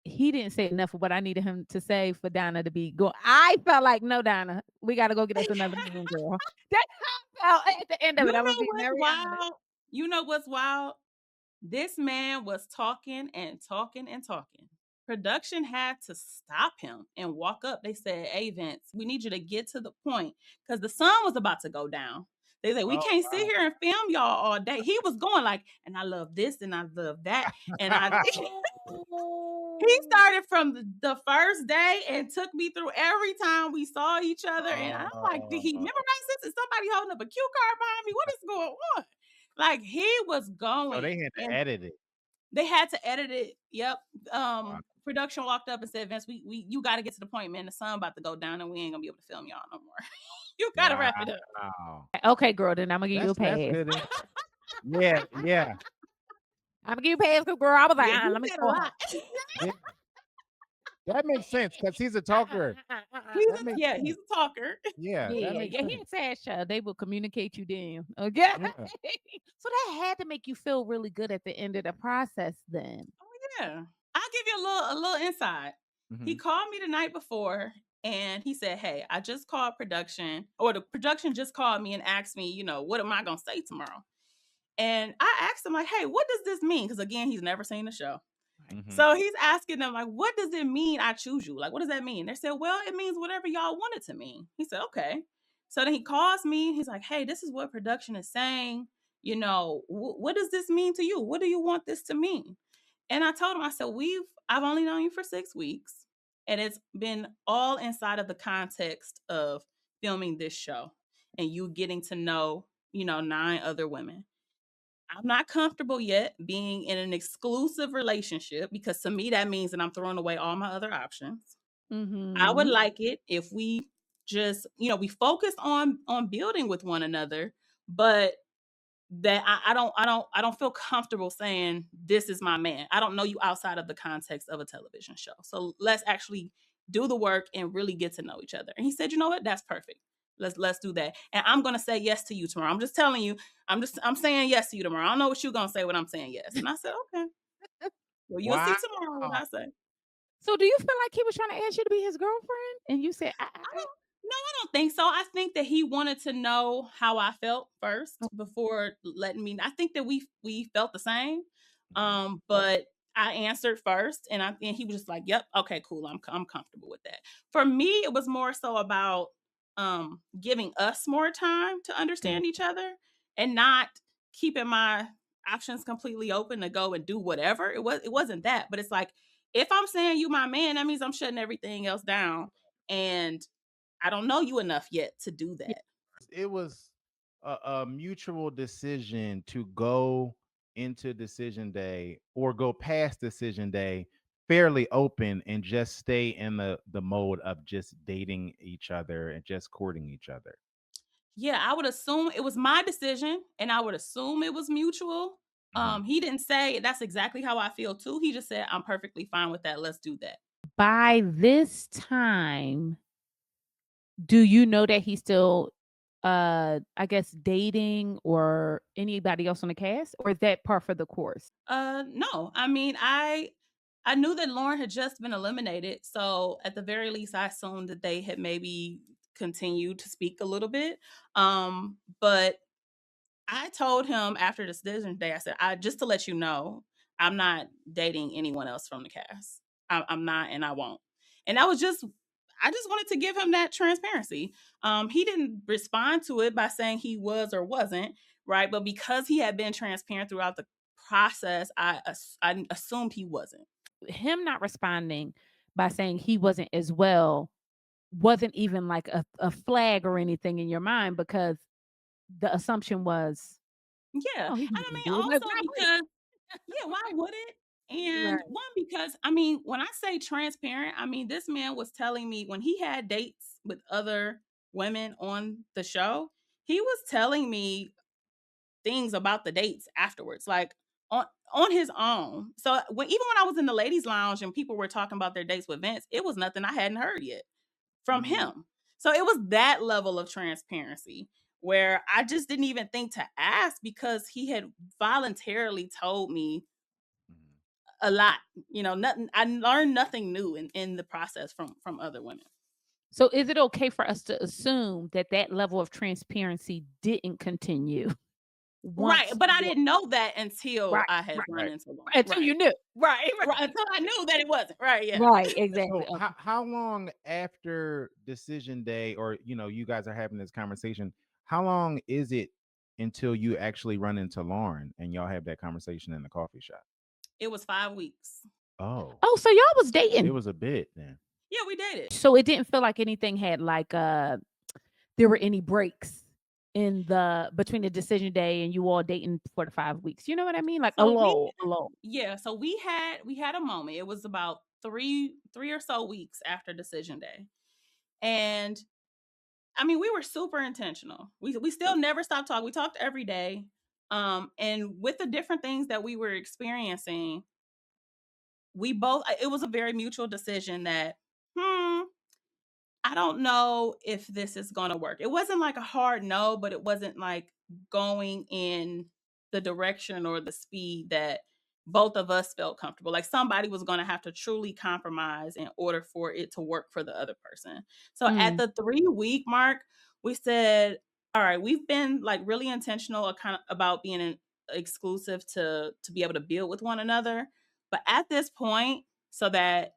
he didn't say enough of what I needed him to say for Donna to be go. I felt like, no, Donna, we got to go get us another room, girl. That's how I felt at the end of You it. I'm gonna know be what's very honest. wild? You know what's wild? This man was talking and talking and talking. Production had to stop him and walk up. They said, hey, Vince, we need you to get to the point because the sun was about to go down. They said, we Oh can't sit wow. here and film y'all all day. He was going like, and I love this and I love that. And I he started from the first day and took me through every time we saw each other. And I'm like, did he Oh. memorize this? Is somebody holding up a cue card behind me? What is going on? Like he was So going they had to and edit it. they had to edit it. Yep. Wow. Production walked up and said, Vince, we you gotta get to the point, man. The sun about to go down and we ain't gonna be able to film y'all no more. You gotta wrap it up. Wow. Okay, girl, then I'm gonna give you a That's pass. good. Yeah. Yeah. I'm gonna give you a pass, 'cause, girl. I was like, Yeah, he let me said a call her. lot. Yeah. That makes sense because he's a talker. That makes He's sense. a talker. Yeah, that Yeah, makes yeah, he sense. a sad child. They will communicate you down. Okay. Yeah. So that had to make you feel really good at the end of the process then. Yeah. I'll give you a little insight. He Hmm. called me the night before and he said, "Hey, I just called production, or the production just called me and asked me, what am I gonna say tomorrow?" And I asked him, like, "Hey, what does this mean?" Because again, he's never seen the show. Right. Hmm. So he's asking them, like, "What does it mean I choose you? Like, what does that mean?" They said, "Well, it means whatever y'all want it to mean." He said, "Okay." So then he calls me. He's like, "Hey, this is what production is saying. What does this mean to you? What do you want this to mean?" And I told him, I said, I've only known you for 6 weeks, and it's been all inside of the context of filming this show and you getting to know, 9 other women. I'm not comfortable yet being in an exclusive relationship because to me that means that I'm throwing away all my other options. I would Mm-hmm. like it if we just, we focus on building with one another, but that I don't feel comfortable saying this is my man. I don't know you outside of the context of a television show. So let's actually do the work and really get to know each other. And he said, "You know what? That's perfect. Let's do that. And I'm gonna say yes to you tomorrow. I'm just telling you, I'm saying yes to you tomorrow. I don't know what you're gonna say when I'm saying yes." And I said, "Okay. Well, you'll see Wow. tomorrow what I say." So do you feel like he was trying to ask you to be his girlfriend? And you said, I don't No, I don't think so. I think that he wanted to know how I felt oh, first before letting me. I think that we felt the same. Mhm. But I answered first and he was just like, "Yep, okay, cool. I'm comfortable with that." For me, it was more so about giving us more time to mm, understand each other and not keeping my options completely open to go and do whatever. It wasn't that, but it's like if I'm saying you my man, that means I'm shutting everything else down. And I don't know you enough yet to do yeah. that. It was a mutual decision to go into decision day or go past decision day fairly open and just stay in the mode of just dating each other and just courting each other. Yeah, I would assume it was my decision and I would assume it was mutual. Mhm. He didn't say that's exactly how I feel too. He just said, "I'm perfectly fine with that. Let's do that." By this time, do you know that he's still I guess dating or anybody else on the cast? Or is that par for the course? No. I mean, I knew that Lauren had just been eliminated, so at the very least I assumed that they had maybe continued to speak a little bit. But I told him after the decision day, I said, "I just to let you know, I'm not dating anyone else from the cast. I'm not, and I won't." And I just wanted to give him that transparency. He didn't respond to it by saying he was or wasn't right, but because he had been transparent throughout the process, I assumed he wasn't. Him not responding by saying he wasn't as well wasn't even like a flag or anything in your mind because the assumption was, Yeah, and oh, he's not I gonna mean do it. Like, also why would because yeah, why would it? he? And Right. one, because I mean, when I say transparent, I mean this man was telling me when he had dates with other women on the show, he was telling me things about the dates afterwards, like on on his own. So even when I was in the ladies' lounge and people were talking about their dates with Vince, it was nothing I hadn't heard yet from Mm. him. So it was that level of transparency where I just didn't even think to ask because he had voluntarily told me Mhm. a lot. Nothing. I learned nothing new in the process from other women. So is it okay for us to assume that that level of transparency didn't continue Right, once but I you didn't know that until right, I had right, run Right. into Lauren. until you Right, knew. Right, right. Until I knew that it wasn't. Right. Yeah. right, exactly. So Okay. how long after decision day or you guys are having this conversation, how long is it until you actually run into Lauren and y'all have that conversation in the coffee shop? It was 5 weeks. Oh, Oh, so y'all was it dating. was a bit then. Yeah, we dated. So it didn't feel like anything had like there were any breaks in the between the decision day and you all dating for the 5 weeks. You know what I mean? Like a So we lull, a lull. Yeah, so we had a moment. It was about three or so weeks after decision day. And I mean, we were super intentional. We still never stopped talking. We talked every day. And with the different things that we were experiencing, we both, it was a very mutual decision that, hmm, I don't know if this is going to work. It wasn't like a hard no, but it wasn't like going in the direction or the speed that both of us felt comfortable. Like somebody was going to have to truly compromise in order for it to work for the other person. So at Mm, the 3 week mark, we said, all right, we've been like really intentional kind of about being exclusive to be able to build with one another. But at this point, so that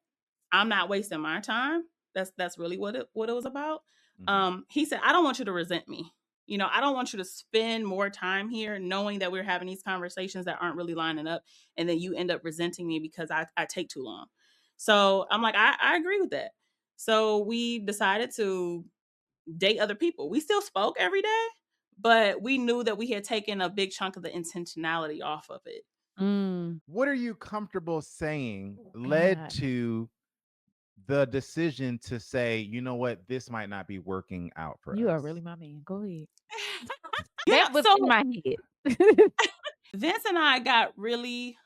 I'm not wasting my time. That's really what it was about. Hmm. He said, I don't want you to resent me. I don't want you to spend more time here knowing that we're having these conversations that aren't really lining up, and then you end up resenting me because I take too long. So I'm like, I agree with that. So we decided to date other people. We still spoke every day, but we knew that we had taken a big chunk of the intentionality off of it. mm. What are you comfortable saying Oh led God, to the decision to say, you know what, this might not be working out for you are really us? my man. Go ahead. you know, That was so in my head. Vince and I got really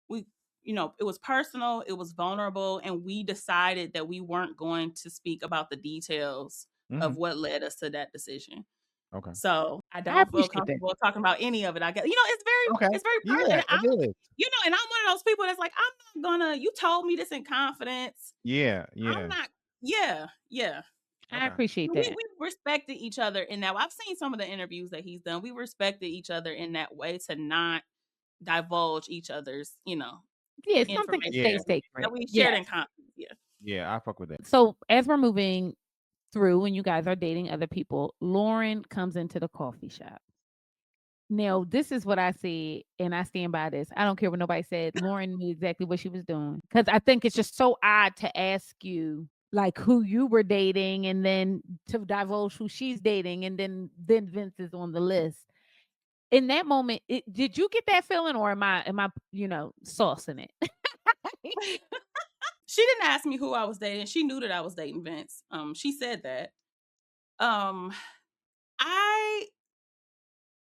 we it was personal, it was vulnerable, and we decided that we weren't going to speak about the details Hmm. of what led us to that decision. Okay. So I I don't feel appreciate that. comfortable talking about any of it. I guess Okay. it's very Yeah, personal. it is. And I'm one of those people that's like, I'm not gonna. You told me this in confidence. Yeah, I'm yeah. not. Yeah, yeah. I Okay. appreciate that. We respected each other in that. I've seen some of the interviews that he's done. We respected each other in that way to not divulge each other's, Yeah, something can information stay Yeah, that sacred. we shared in Yes. confidence. Yeah. yeah, I fuck with that. So as we're moving through and you guys are dating other people, Lauren comes into the coffee shop. Now, this is what I said, and I stand by this. I don't care what nobody said. Lauren knew exactly what she was doing. Because I think it's just so odd to ask you like who you were dating and then to divulge who she's dating, and then Vince is on the list. In that moment, did you get that feeling, or am I saucing it? She didn't ask me who I was dating. She knew that I was dating Vince. She said that. Um, I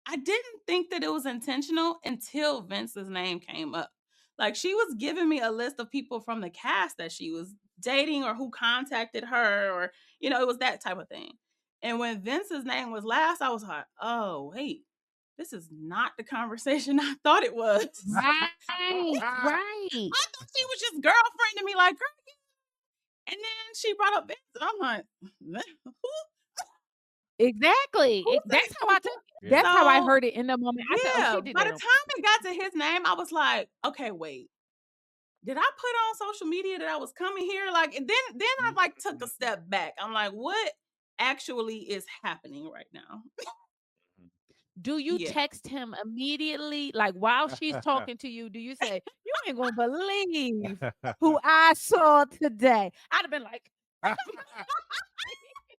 I didn't think that it was intentional until Vince's name came up. Like she was giving me a list of people from the cast that she was dating or who contacted her, or it was that type of thing. And when Vince's name was last, I was like, "Oh, wait. This is not the conversation I thought it was." Right, right. I thought she was just girlfriending me like, girl. And then she brought up Vince, and I'm like, Exactly. who That's said how I took it. Yeah. That's how I so? heard it in the moment. I said, "Oh, Yeah, she did by that the on time purpose." it got to his name, I was like, okay, wait. Did I put on social media that I was coming here? Like, and then I like took a step back. I'm like, what actually is happening right now? Do you Yeah. text him immediately? Like while she's talking to you, do you say, "You ain't gonna believe who I saw today"? I'd have been like,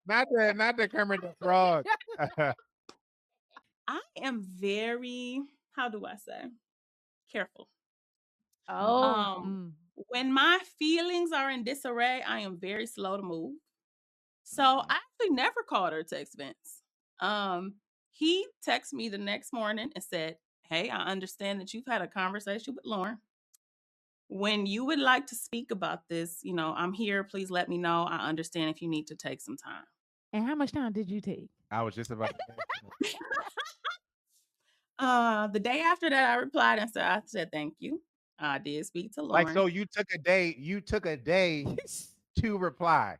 Not the Kermit the Frog. I am very, how do I say, careful. "Oh, Um, when my feelings are in disarray, I am very slow to move. So Mhm. I actually never called or text Vince. He texted me the next morning and said, "Hey, I understand that you've had a conversation with Lauren. When you would like to speak about this, I'm here. Please let me know. I understand if you need to take some time." and how much time did you take?" I was just about to ask you. The day after that, I replied and I said, "Thank you. I did speak to Like, Lauren." so you took a day to reply.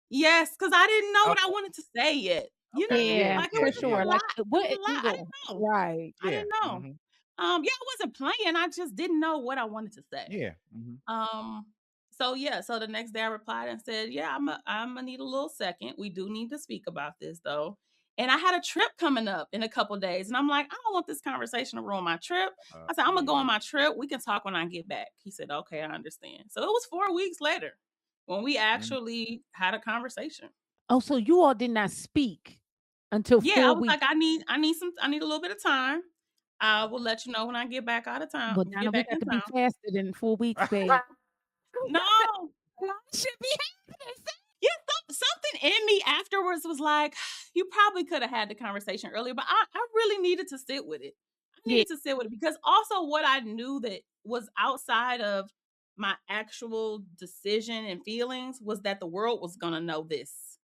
Yes, because I didn't know what I Okay. wanted to say yet. Okay. Yeah, Yeah, Like for yeah, it was sure. yeah. a Like lot. It was what a lot. I angle? didn't know. Right. I Yeah. didn't know. Mhm. Yeah, I wasn't playing. I just didn't know what I wanted to say. Yeah. Mhm. Um, so yeah, so the next day I replied and said, "Yeah, I'm gonna need a little second. We do need to speak about this though." And I had a trip coming up in a couple days, and I'm like, I don't want this conversation to ruin my trip. I said, I'm gonna go Yeah. on my trip. We can talk when I get back. He said, "Okay, I understand." So it was 4 weeks later when we Mhm. actually had a conversation. Oh, so you all did not speak until Yeah, I was 4 weeks. like, I need a little bit of time. I will let you know when I get back out of town, But get Donna, we back got in to be town. faster than 4 weeks, babe. No, Life should be happening. yeah, something in me afterwards was like, you probably could have had the conversation earlier, but I really needed to sit with it. I Yeah. needed to sit with it because also what I knew that was outside of my actual decision and feelings was that the world was gonna know this.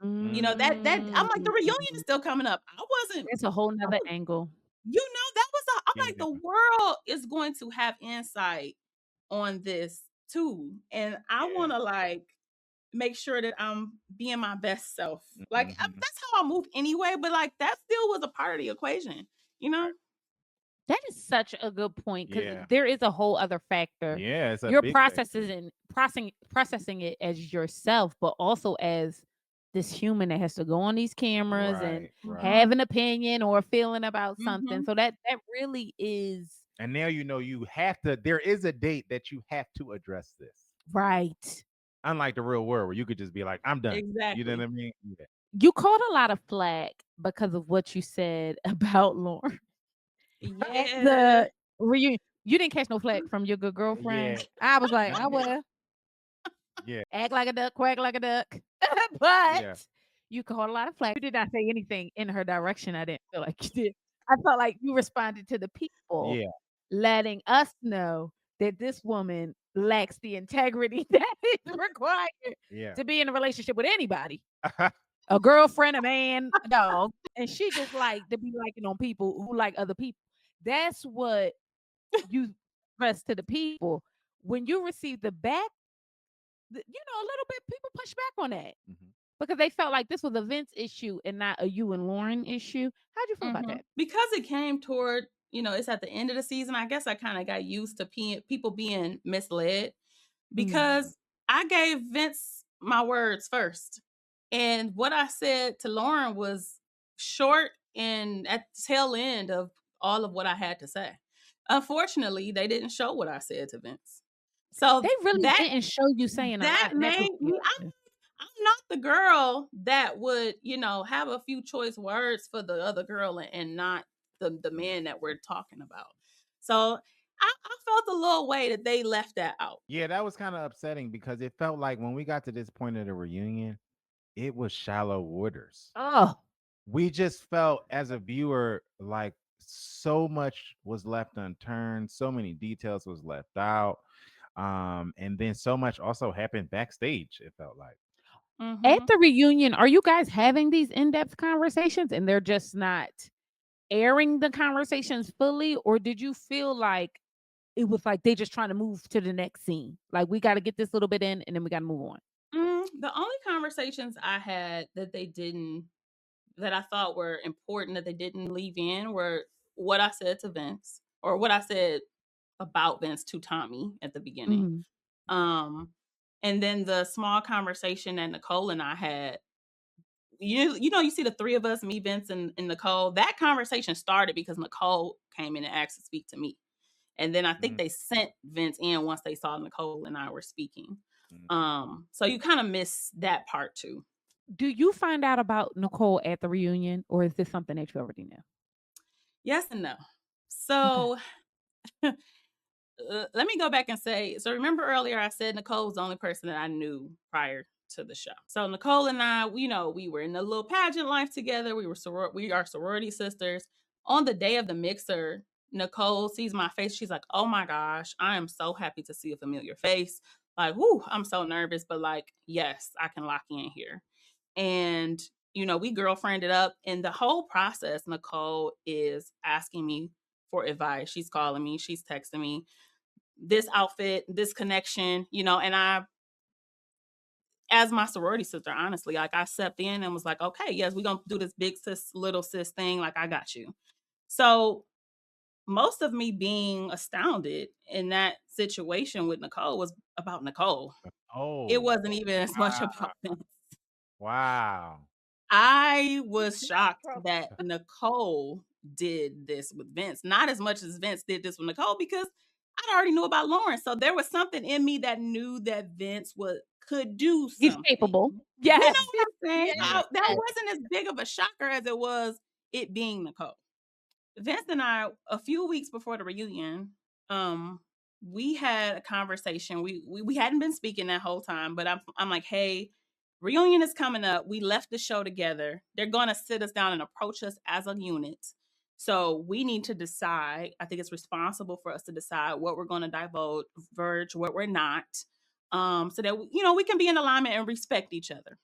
You know, that I'm like, the reunion is Mm. still coming up. I wasn't It's a whole I nother was angle. that was a I'm like, Yeah. the world is going to have insight on this too. And I Yeah. wanna, like, make sure that I'm being my best self. Like, Hmm. that's how I move anyway, but, like, that still was a part of the equation, you know? That is such a good point because Yeah. there is a whole other factor. Yeah. It's a You're big factor. processing it as yourself, but also as this human that has to go on these cameras and Right. Right. have Mhm, an opinion or feeling about something. mhm. So that really is And now you have to. There is a date that you have to address this. right. Unlike the real world, where you could just be like, "I'm done." You know what Exactly. I mean? Yeah. You caught a lot of flack because of what you said about Lauren at Yeah. the reunion. You didn't catch no flack from your good girlfriend. Yeah. I was like, I Mhm. will. Yeah. Act like a duck, quack like a duck. But Yeah. you caught a lot of flack. You did not say anything in her direction. I didn't feel like you did. I felt like you responded to the people, Yeah. letting us know that this woman lacks the integrity that is required Yeah. to be in a relationship with anybody. A girlfriend, a man, a dog. And she just like to be liking on people who like other people. That's what you press to the people. When you receive the back, a little bit people push back on that Mhm. because they felt like this was a Vince issue and not a you and Lauren issue. How'd you feel about Mhm. that? Because it came toward, it's at the end of the season, I guess I kinda got used to people being misled Mm. because I gave Vince my words first. And what I said to Lauren was short and at the tail end of all of what I had to say. Unfortunately, they didn't show what I said to Vince. They So really that didn't show you saying a that lot, and that made pissed me me off too. I'm not the girl that would, have a few choice words for the other girl and not the man that we're talking about. So I felt a little way that they left that out. Yeah, that was kind of upsetting because it felt like when we got to this point of the reunion, it was shallow waters. Oh, We just felt as a viewer like so much was left unturned, so many details was left out. And then so much also happened backstage, it felt like. at Mhm. the reunion, are you guys having these in-depth conversations and they're just not airing the conversations fully, or did you feel like it was like they just trying to move to the next scene? Like we got to get this little bit in, and then we got to move on. The only conversations I had that I thought were important that they didn't leave in were what I said to Vince or what I said about Vince to Tommy at the beginning. Mhm. Um, and then the small conversation that Nicole and I had. You see the three of us, me, Vince, and Nicole. That conversation started because Nicole came in and asked to speak to me. And then I think Mhm, they sent Vince in once they saw Nicole and I were speaking. mhm. So you kind of miss that part too. Do you find out about Nicole at the reunion, or is this something that you already know? Yes and no. Okay. So let me go back and say, so remember earlier I said Nicole was the only person that I knew prior to the show. So Nicole and I, we were in a little pageant life together. We are sorority sisters. On the day of the mixer, Nicole sees my face. She's like, "Oh my gosh, I am so happy to see a familiar face." Like, whoo, I'm so nervous, but like, yes, I can lock in here. And we girlfriended up, and the whole process, Nicole is asking me for advice. She's calling me, she's texting me this outfit, this connection, and I, as my sorority sister, honestly, like I stepped in and was like, okay, yes, we're gonna do this big sis, little sis thing. Like, I got you. So most of me being astounded in that situation with Nicole was about Nicole. It Oh, wasn't even as much about wow. them. Wow. I was Not shocked from that Nicole did this with Vince, not as much as Vince did this with Nicole, because I already knew about Lauren. So there was something in me that knew that Vince could do he's something. capable. You Yes. know what I'm saying? Yeah. That Yes. wasn't as big of a shocker as it was it being Nicole. Vince and I, a few weeks before the reunion, um, we had a conversation. We hadn't been speaking that whole time, but I'm like, hey, reunion is coming up. We left the show together. They're gonna sit us down and approach us as a unit. So we need to decide. I think it's responsible for us to decide what we're going to diverge, what we're not, so that we can be in alignment and respect each other.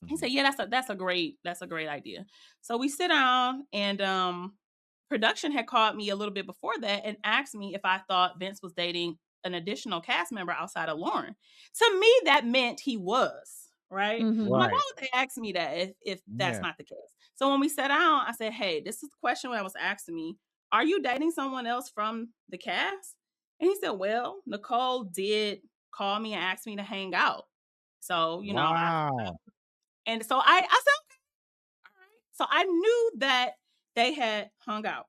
He Hmm. said, "Yeah, that's a great idea." So we sit down, and production had called me a little bit before that and asked me if I thought Vince was dating an additional cast member outside of Lauren. To me, that meant he was, right. I'm Mhm. like, why Right. would they ask me that if that's Yeah. not the case? So when we sat down, I said, "Hey, this is the question that was asked to me. Are you dating someone else from the cast?" And he said, "Well, Nicole did call me and ask me to hang out." So, Wow. and so I said, all right. So I knew that they had hung out.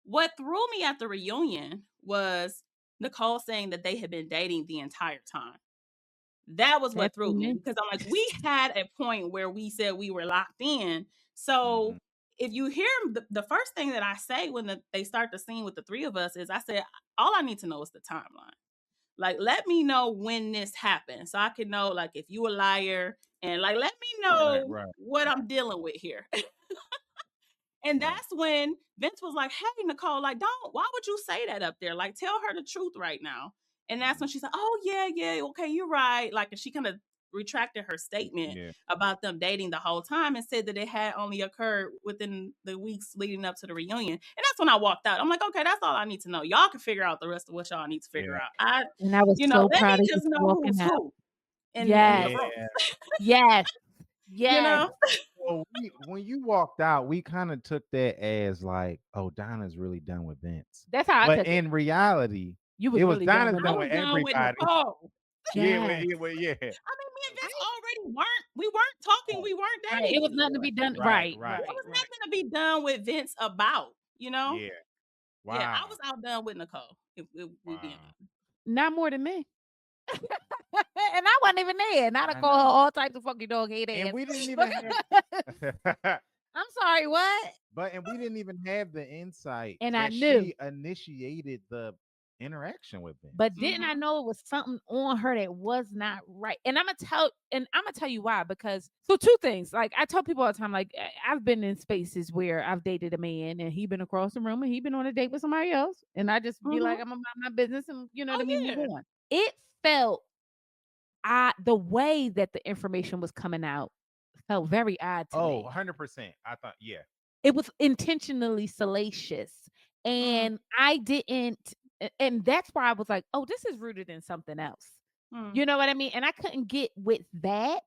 What threw me at the reunion was Nicole saying that they had been dating the entire time. That was what That's threw me, amen. because I'm like, we had a point where we said we were locked in. Hmm. So if you hear the first thing that I say when they start the scene with the three of us is, I said, all I need to know is the timeline. Like, let me know when this happened so I can know, like, if you a liar, and like, let me Right. know Right. what I'm dealing with here. And Right. that's when Vince was like, "Hey, Nicole, like, why would you say that up there? Like, tell her the truth right now." And that's Hmm. when she said, "Oh, yeah, yeah, okay, you're right." Like, and she kind of retracted her statement Yeah. about them dating the whole time and said that it had only occurred within the weeks leading up to the reunion. And that's when I walked out. I'm like, okay, that's all I need to know. Y'all can figure out the rest of what y'all need to figure Yeah. out. And I was so Let me proud of you just for know walking who's out. who in the Yes. room. Yeah. Yes. You Yes. know? Well, when you walked out, we kind of took that as like, oh, Donna's really done with Vince. That's how I But took it. in reality, You it was was really done Donna's with I done me. with was done with everybody. Nicole. Yeah, Yes. yeah. I mean, me and I Vince already we weren't talking, Right, we weren't right. It dating was nothing to anymore. be done. right, Right. right, There Right. was right. nothing to be done with Vince about. Yeah. Yeah, I Wow. was out done with Nicole, if we being Wow. honest. Not more than me. And I wasn't even there. And I'd have I called her know. all types of fucking dog hate And ass. we didn't even But have I'm sorry, what? and we didn't even have the insight And I that knew. she initiated the interaction with But Vince. didn't I Mhm. know it was something on her that was not right? And I'm gonna tell you why. Because so two things. Like I tell people all the time, like I've been in spaces where I've dated a man and he been across the room and he been on a date with somebody else. And I just be like, Mhm. I'm gonna mind my business and you know what Oh I mean, move yeah. on. It felt the way that the information was coming out felt very odd to Oh, me. 100%. I thought, yeah. It was intentionally salacious. Mm, And I didn't and that's why I was like, "Oh, this is rooted in something else." mm, You know what I mean? And I couldn't get with that.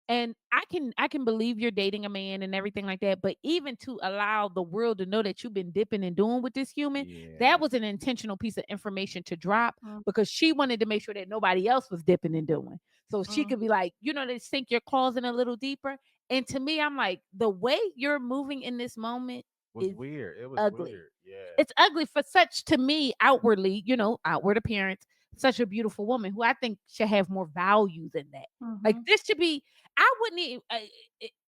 And I can believe you're dating a man and everything like that, but even to allow the world to know that you've been dipping and doing with this human, that Yeah. was an intentional piece of information to drop mm, because she wanted to make sure that nobody else was dipping and doing. So she mm, could be like, to sink your claws in a little deeper. And to me, I'm like, the way you're moving in this moment Was is weird. It was ugly. weird. Yeah. It's ugly for such to me outwardly, outward appearance, such a beautiful woman who I think should have more value than that. Like mhm. this should be, I wouldn't even,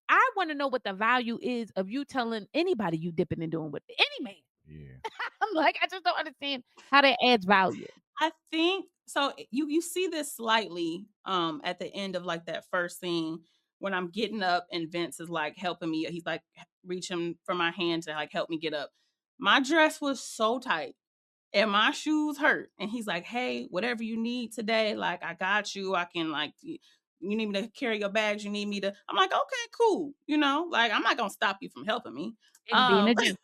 I want to know what the value is of you telling anybody you dipping and doing with any man. Yeah. I'm like, I just don't understand how that adds value. I think so. You see this slightly at the end of like that first scene when I'm getting up and Vince is like helping me. He's like reaching for my hand to like help me get up. My dress was so tight and my shoes hurt. And he's like, "Hey, whatever you need today, like I got you. I can like you need me to carry your bags. You need me to." I'm like, "Okay, cool. Like I'm not gonna stop you from helping me. And being Um, a gentleman.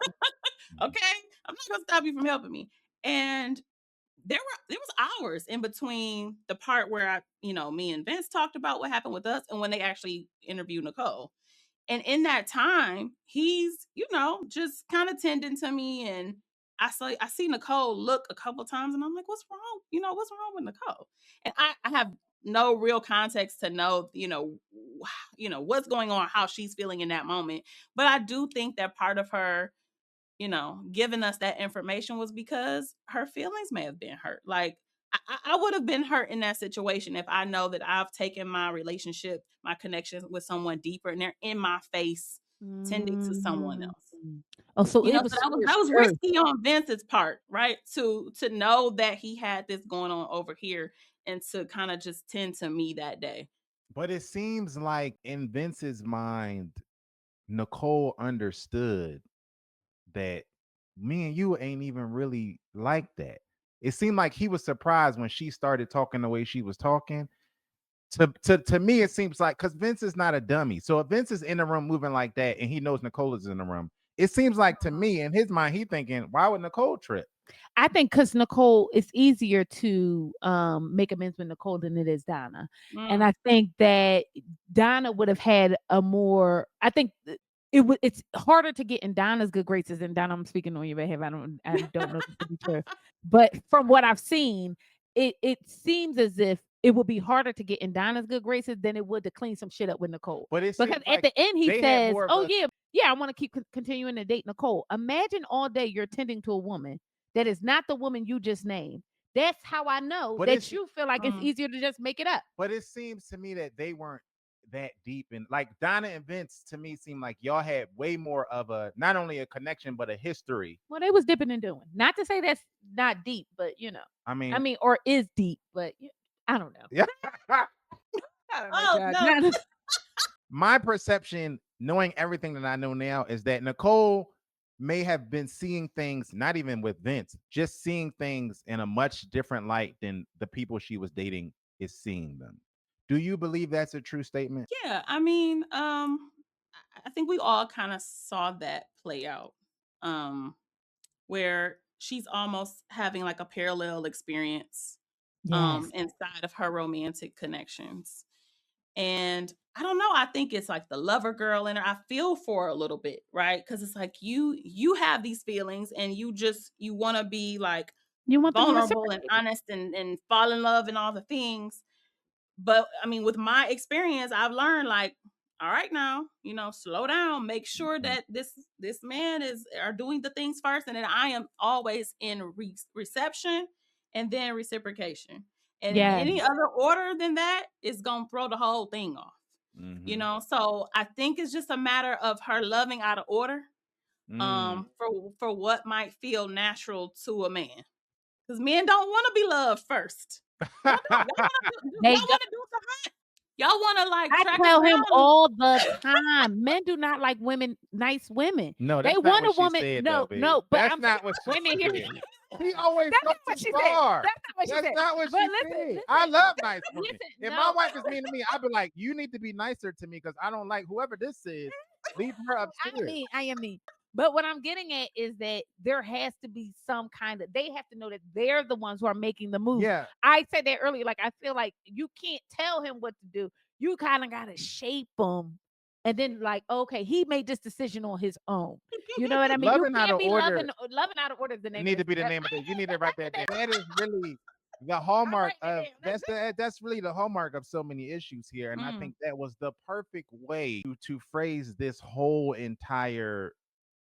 Mhm. okay, I'm not gonna stop you from helping me." And there was hours in between the part where me and Vince talked about what happened with us and when they actually interviewed Nicole. And in that time, he's, just kind of tending to me. And I see Nicole look a couple times and I'm like, what's wrong? What's wrong with Nicole? And I have no real context to know, what's going on, how she's feeling in that moment. But I do think that part of her giving us that information was because her feelings may have been hurt. Like I would have been hurt in that situation if I know that I've taken my relationship, my connection with someone deeper, and they're in my face tending to someone Mhm. else. Oh, so it So was that was that scorched was earth. risky on Vince's part, right? To know that he had this going on over here and to kind of just tend to me that day. But it seems like in Vince's mind, Nicole understood that me and you ain't even really like that. It seemed like he was surprised when she started talking the way she was talking. To me, it seems like because Vince is not a dummy. So if Vince is in the room moving like that and he knows Nicole is in the room, it seems like to me in his mind, he thinking, why would Nicole trip? I think because Nicole, it's easier to make amends with Nicole than it is Donna. And Mm. I think that Donna would have had a more, I think it's harder to get in Donna's good graces. And Donna, I'm speaking on your behalf. I don't know this to be true. But from what I've seen, it seems as if it would be harder to get in Donna's good graces than it would to clean some shit up with Nicole. But it Because seems at like the end he they had says, more of "Oh a yeah, I want to keep continuing to date Nicole." Imagine all day you're tending to a woman that is not the woman you just named. That's how I know but that it's you feel like it's Mm. easier to just make it up. but it seems to me that they weren't that deep and like Donna and Vince to me seem like y'all had way more of a not only a connection but a history. Well, they was dipping and doing. Not to say that's not deep, but I I mean, mean, or is deep, but I don't know. yeah. I don't know, Oh child. no. My perception, knowing everything that I know now, is that Nicole may have been seeing things, not even with Vince, just seeing things in a much different light than the people she was dating is seeing them. Do you believe that's a true statement? Yeah, I mean, I think we all kind of saw that play out. Where she's almost having like a parallel experience Yes. inside of her romantic connections. And I don't know, I think it's like the lover girl in her. I feel for her a little bit, right? Because it's like you have these feelings and you want to be like You want them to vulnerable and reciprocate. honest and fall in love and all the things. But I mean, with my experience, I've learned like, all right now, slow down, make sure Mhm. that this man is are doing the things first, and then I am always in reception and then reciprocation. And Yes. any other order than that is gonna throw the whole thing off. Mhm. So I think it's just a matter of her loving out of order, Mm. for what might feel natural to a man. Because men don't want to be loved first. Y'all don't. They Y'all don't. want to do something. Y'all want to like I track us tell him down. all the time, men do not like women, nice women. No, They that's not want what a she woman. said, though, No, babe. no, but That's I'm saying, not what she wait a minute, hear me. said. He always That's goes not too what she said. far. That's not what she That's said. not what But she listen, said. I love nice women. listen. If my No, wife is mean to me, I'd be like, you need to be nicer to me because I don't like whoever this is. Leave her upstairs. I am mean. But what I'm getting at is that there has to be some kind of, they have to know that they're the ones who are making the moves. Yeah. I said that earlier. Like, I feel like you can't tell him what to do. You kind of got to shape him. And then, like, okay, he made this decision on his own. You know what I mean? You Loving out can't of be order loving out of order is the name of need to this. be the name of it. You need to write that down. That is really the I'm hallmark writing it of down. that's really the hallmark of so many issues here. And I Mm, think that was the perfect way to phrase this whole entire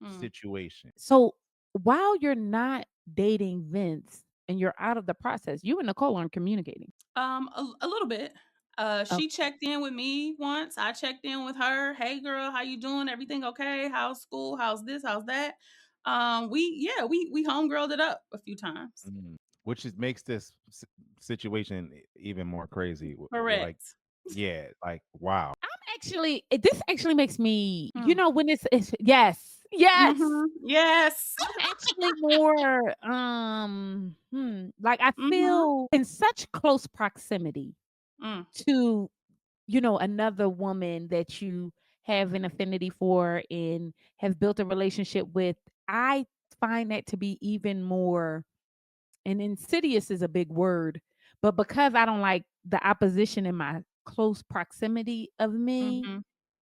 mm. situation. So while you're not dating Vince and you're out of the process, you and Nicole aren't communicating. A little bit. Oh, She checked in with me once. I checked in with her. Hey, girl, how you doing? Everything okay? How's school? How's this? How's that? We homegirled it up a few times. Mm. Which is makes this situation even more crazy. Like, Correct. yeah, like wow. this actually makes me, Mm. when it's yes. Yes. I'm actually more like I Mm-hmm. feel in such close proximity Mm. to, another woman that you have an affinity for and have built a relationship with. I find that to be even more, and insidious is a big word, but because I don't like the opposition in my close proximity of me, Mm-hmm.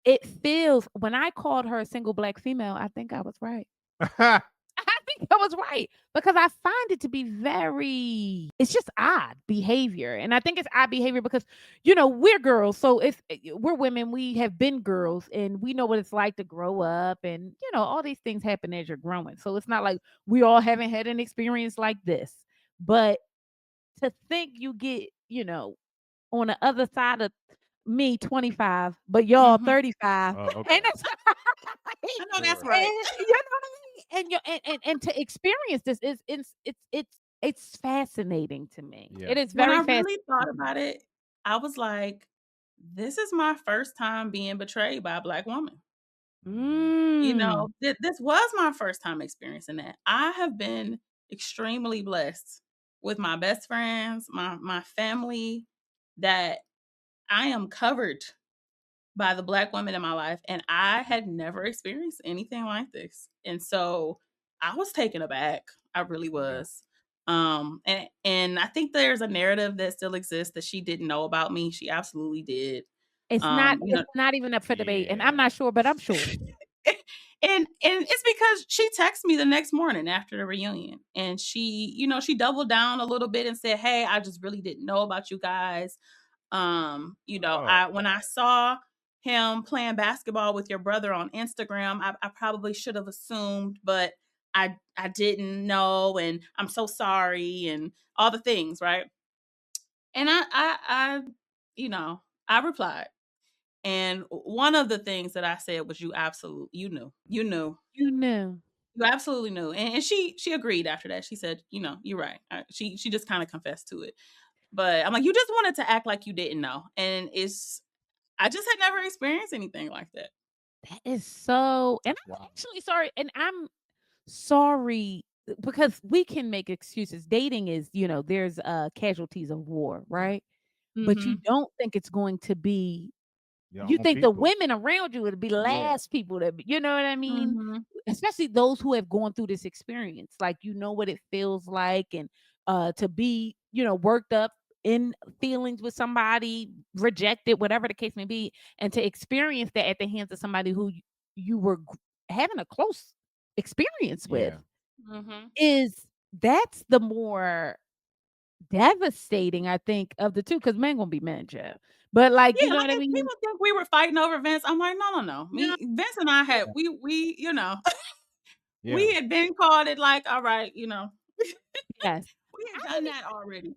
it feels, when I called her a single black female, I think I was right. I think I was right because I find it to be it's just odd behavior. And I think it's odd behavior because, we're girls. So we're women, we have been girls and we know what it's like to grow up and, all these things happen as you're growing. So it's not like we all haven't had an experience like this. But to think you get, on the other side of me 25, but y'all Mm-hmm. 35. Oh, And okay. it's I know that's Sure. right. you know what I mean? And you and to experience this is it's fascinating to me. Yeah. It is When very I fascinating really thought to me. about it, I was like, this is my first time being betrayed by a black woman. Mhm. Mm. this was my first time experiencing that. I have been extremely blessed with my best friends, my family, that I am covered by the Black women in my life, and I had never experienced anything like this. And so I was taken aback. I really Yeah. was. And I think there's a narrative that still exists that she didn't know about me. She absolutely did. It's not You it's know, not even up for debate, and I'm Yeah. not sure, but I'm sure. and it's because she texted me the next morning after the reunion, and she doubled down a little bit and said, "Hey, I just really didn't know about you guys. Oh, I when I saw him playing basketball with your brother on Instagram, I probably should have assumed, but I didn't know, and I'm so sorry, and all the things, right?" And I you know, I replied. And one of the things that I said was, You knew. you absolutely knew. And she agreed after that. She said, you're right. She just kind of confessed to it. But I'm like, you just wanted to act like you didn't know. And I just had never experienced anything like that. That is so, and I'm wow. actually sorry, and I'm sorry because we can make excuses. Dating is, there's casualties of war, right? But you Mhm. don't think it's going to be. Your You own think the people. women around you would be the Yeah. last people that you know what I mean? Mhm. Especially those who have gone through this experience. Like, you know what it feels like, and to be, worked up in feelings with somebody, rejected, whatever the case may be, and to experience that at the hands of somebody who you were having a close experience with Yeah. Mhm. is that's the more devastating, I think, of the two, because men gonna be men, Jeff. But like, you Yeah, know like what I if mean? people think we were fighting over Vince, I'm like, no, no, no. No. Vince and I had Yeah. we Yeah. had been called it, like, all right, Yes. we I had done didn't that already.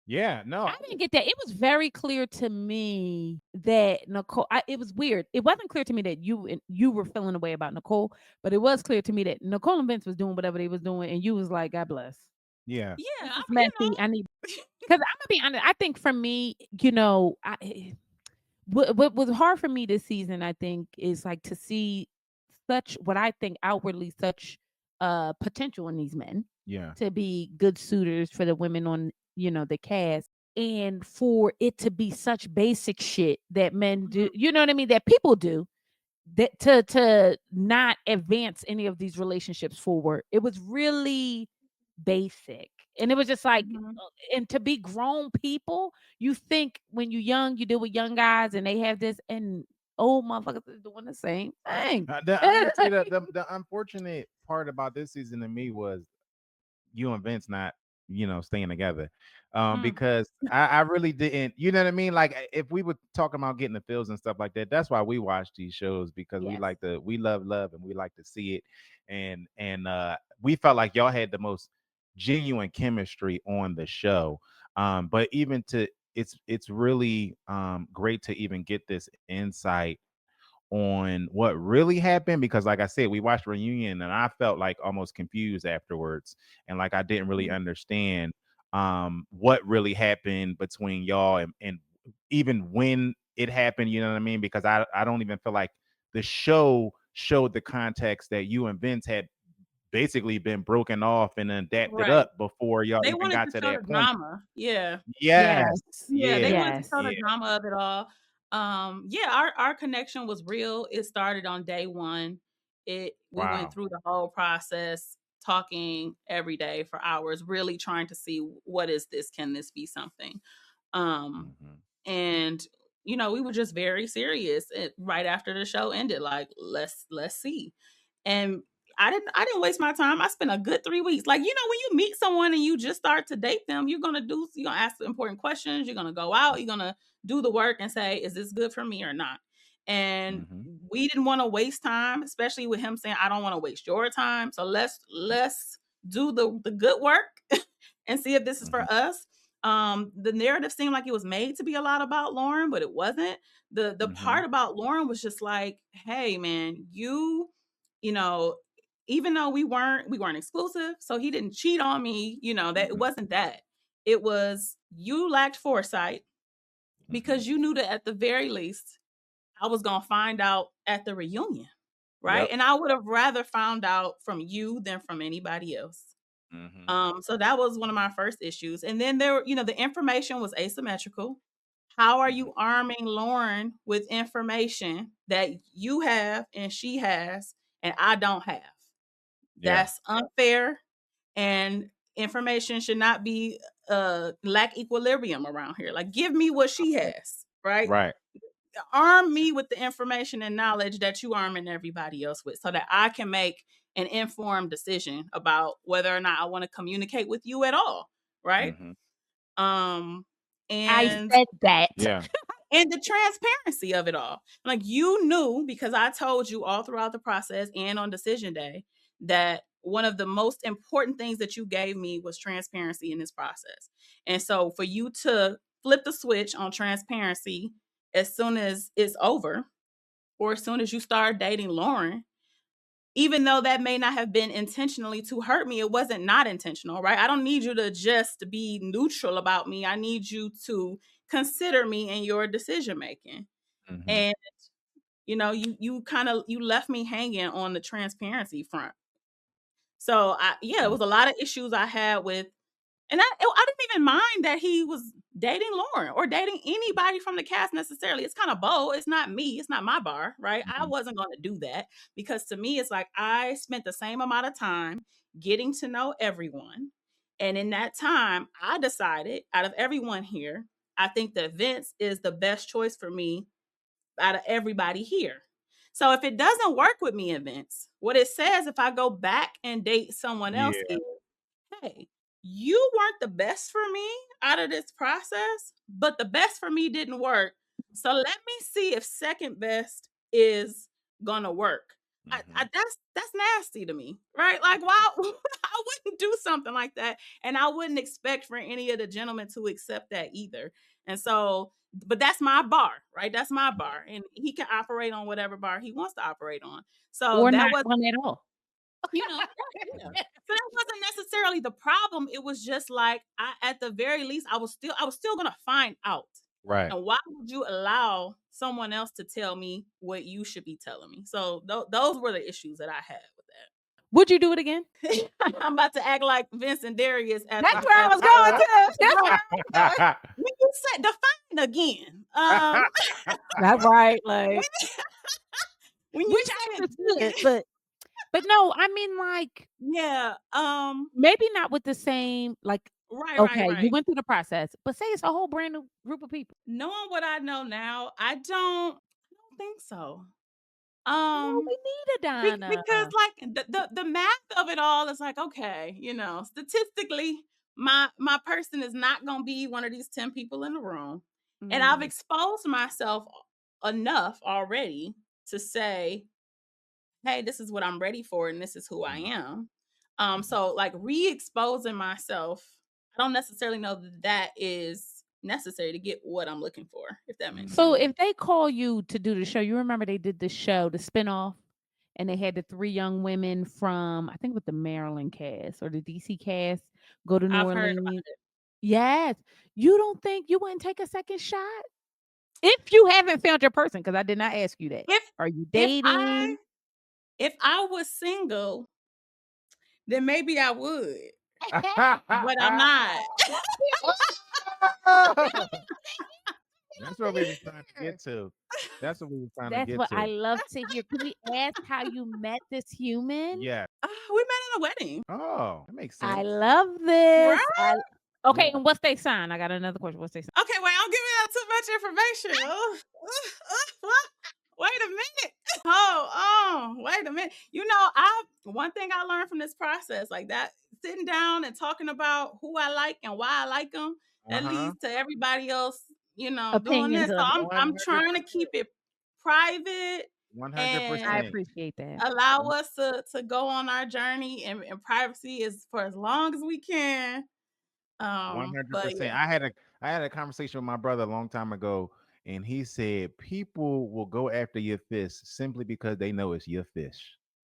Yeah. I No. didn't get that. It was very clear to me that Nicole it was weird. It wasn't clear to me that you were feeling a way about Nicole, but it was clear to me that Nicole and Vince was doing whatever they was doing, and you was like, God bless. Yeah. Yeah, This I'm, is messy. I need because I'm gonna be honest. I think for me, what was hard for me this season, I think, is like to see such what I think outwardly such potential in these men Yeah. to be good suitors for the women on, the cast. And for it to be such basic shit that men do, Mhm. you know what I mean, that people do, that to not advance any of these relationships forward. It was really basic. And it was just like Mhm. and to be grown people, you think when you're young, you deal with young guys and they have this, and old motherfuckers is doing the same thing. Honestly, the unfortunate part about this season to me was you and Vince not, staying together. Mm. Because I really didn't, you know what I mean? Like if we were talking about getting the feels and stuff like that, that's why we watch these shows because Yes. we love love and we like to see it. And we felt like y'all had the most genuine chemistry on the show. But even to it's really great to even get this insight on what really happened because like I said, we watched reunion and I felt like almost confused afterwards and like I didn't really Mhm. understand what really happened between y'all and even when it happened, you know what I mean? Because I don't even feel like the show showed the context that you and Vince had basically been broken off and adapted Right. up before y'all They even wanted got to to show that the point. drama. Yeah. Yes, Yes. Yeah, they yeah, wanted to Yes. show the yeah. drama of it all. Yeah, our connection was real. It started on day one. We went Wow. through the whole process, talking every day for hours, really trying to see what is this? Can this be something? Um, Hmm. and we were just very serious right after the show ended. Like, let's see. And I didn't waste my time. I spent a good 3 weeks. Like, when you meet someone and you just start to date them, you're gonna ask the important questions. You're gonna go out. You're gonna do the work and say, is this good for me or not? And Hmm. we didn't want to waste time, especially with him saying, I don't want to waste your time. So let's do the good work and see if this is Hmm. for us. The narrative seemed like it was made to be a lot about Lauren, but it wasn't. The Hmm. part about Lauren was just like, hey man, you know, even though we weren't exclusive, so he didn't cheat on me, that it wasn't that. It was you lacked foresight Hmm. because you knew that at the very least I was going to find out at the reunion. right? Yep. And I would have rather found out from you than from anybody else. Mhm. So that was one of my first issues. And then there, the information was asymmetrical. How are Mhm. you arming Lauren with information that you have and she has and I don't have? Yeah. That's unfair, and information should not be lack equilibrium around here. Like, give me what she has, right? Right. Arm me with the information and knowledge that you arming everybody else with, so that I can make an informed decision about whether or not I want to communicate with you at all, right? Mhm. Um I and said that. Yeah. and the transparency of it all. Like, you knew, because I told you all throughout the process and on decision day, that one of the most important things that you gave me was transparency in this process. And so for you to flip the switch on transparency as soon as it's over, or as soon as you start dating Lauren, even though that may not have been intentionally to hurt me, it wasn't not intentional, right? I don't need you to just be neutral about me. I need you to consider me in your decision making. Mhm. And you kind of you left me hanging on the transparency front. So it Mm. was a lot of issues I had with. And I didn't even mind that he was dating Lauren or dating anybody from the cast necessarily. It's kind of bold. It's not me. It's not my bar, right? I Mhm. wasn't going to do that, because to me, it's like I spent the same amount of time getting to know everyone. And in that time, I decided, out of everyone here, I think that Vince is the best choice for me out of everybody here. So if it doesn't work with me and Vince, what it says, if I go back and date someone else, Yeah. is, hey, you weren't the best for me out of this process, but the best for me didn't work. So let me see if second best is gonna work. Mhm. That's nasty to me, right? Like, why I wouldn't do something like that, and I wouldn't expect for any of the gentlemen to accept that either. And so, but that's my bar, right? That's my bar, and he can operate on whatever bar he wants to operate on. So Or that not was, one at all. right, yeah. Mhm. So that wasn't necessarily the problem. It was just like, at the very least, I was still gonna find out. Right. And why would you allow someone else to tell me what you should be telling me? So those were the issues that I had with Would you do it again? that. I'm about to act like Vince and Darius at That's the where I at was the going to. That's right. where I was going. When you said define again, That's right. when Like, when you which I said understood, but no, I mean, like, yeah, maybe not with the same, like, right, right, okay, you right. went through the process, but say it's a whole brand new group of people. Knowing what I know now, I don't think so. Well, Um, we need a Donna. because, like, the math of it all is like, okay, statistically, my person is not gonna be one of these 10 people in the room, and I've Mm. exposed myself enough already to say, hey, this is what I'm ready for, and this is who I Mhm. am. So, like, re-exposing myself, I don't necessarily know that is necessary to get what I'm looking for, if that makes So sense. Mhm. if they call you to do the show, you remember they did the show, the spinoff, and they had the three young women from, I think, with the Maryland cast or the DC cast, go to New I've heard Orleans. about it. Yes. You don't think you wouldn't take a second shot? If you haven't found your person, because I did not ask you that. If Are you if I dating? if I was single, then maybe I would, but I'm not. That's what we was trying to get to. That's what we was trying to That's get what I to. love to hear. Can we ask how you met this human? Yeah. We met at a wedding, Oh, that makes I sense. love this. right? Okay, Yeah. and what's they sign? I got another question. What's they sign? Okay, wait, I'm giving out too much information. Wait a minute. Wait a minute. I one thing I learned from this process, like that, sitting down and talking about who I like and why I like them, that Uh-huh. leads to everybody else, doing Opinions this. So of it. I'm trying to 100%. keep it private and I 100%. appreciate that. allow us to go on our journey in privacy for as long as we can. But 100%. yeah. I had a conversation with my brother a long time ago, and he said people will go after your fish simply because they know it's your fish.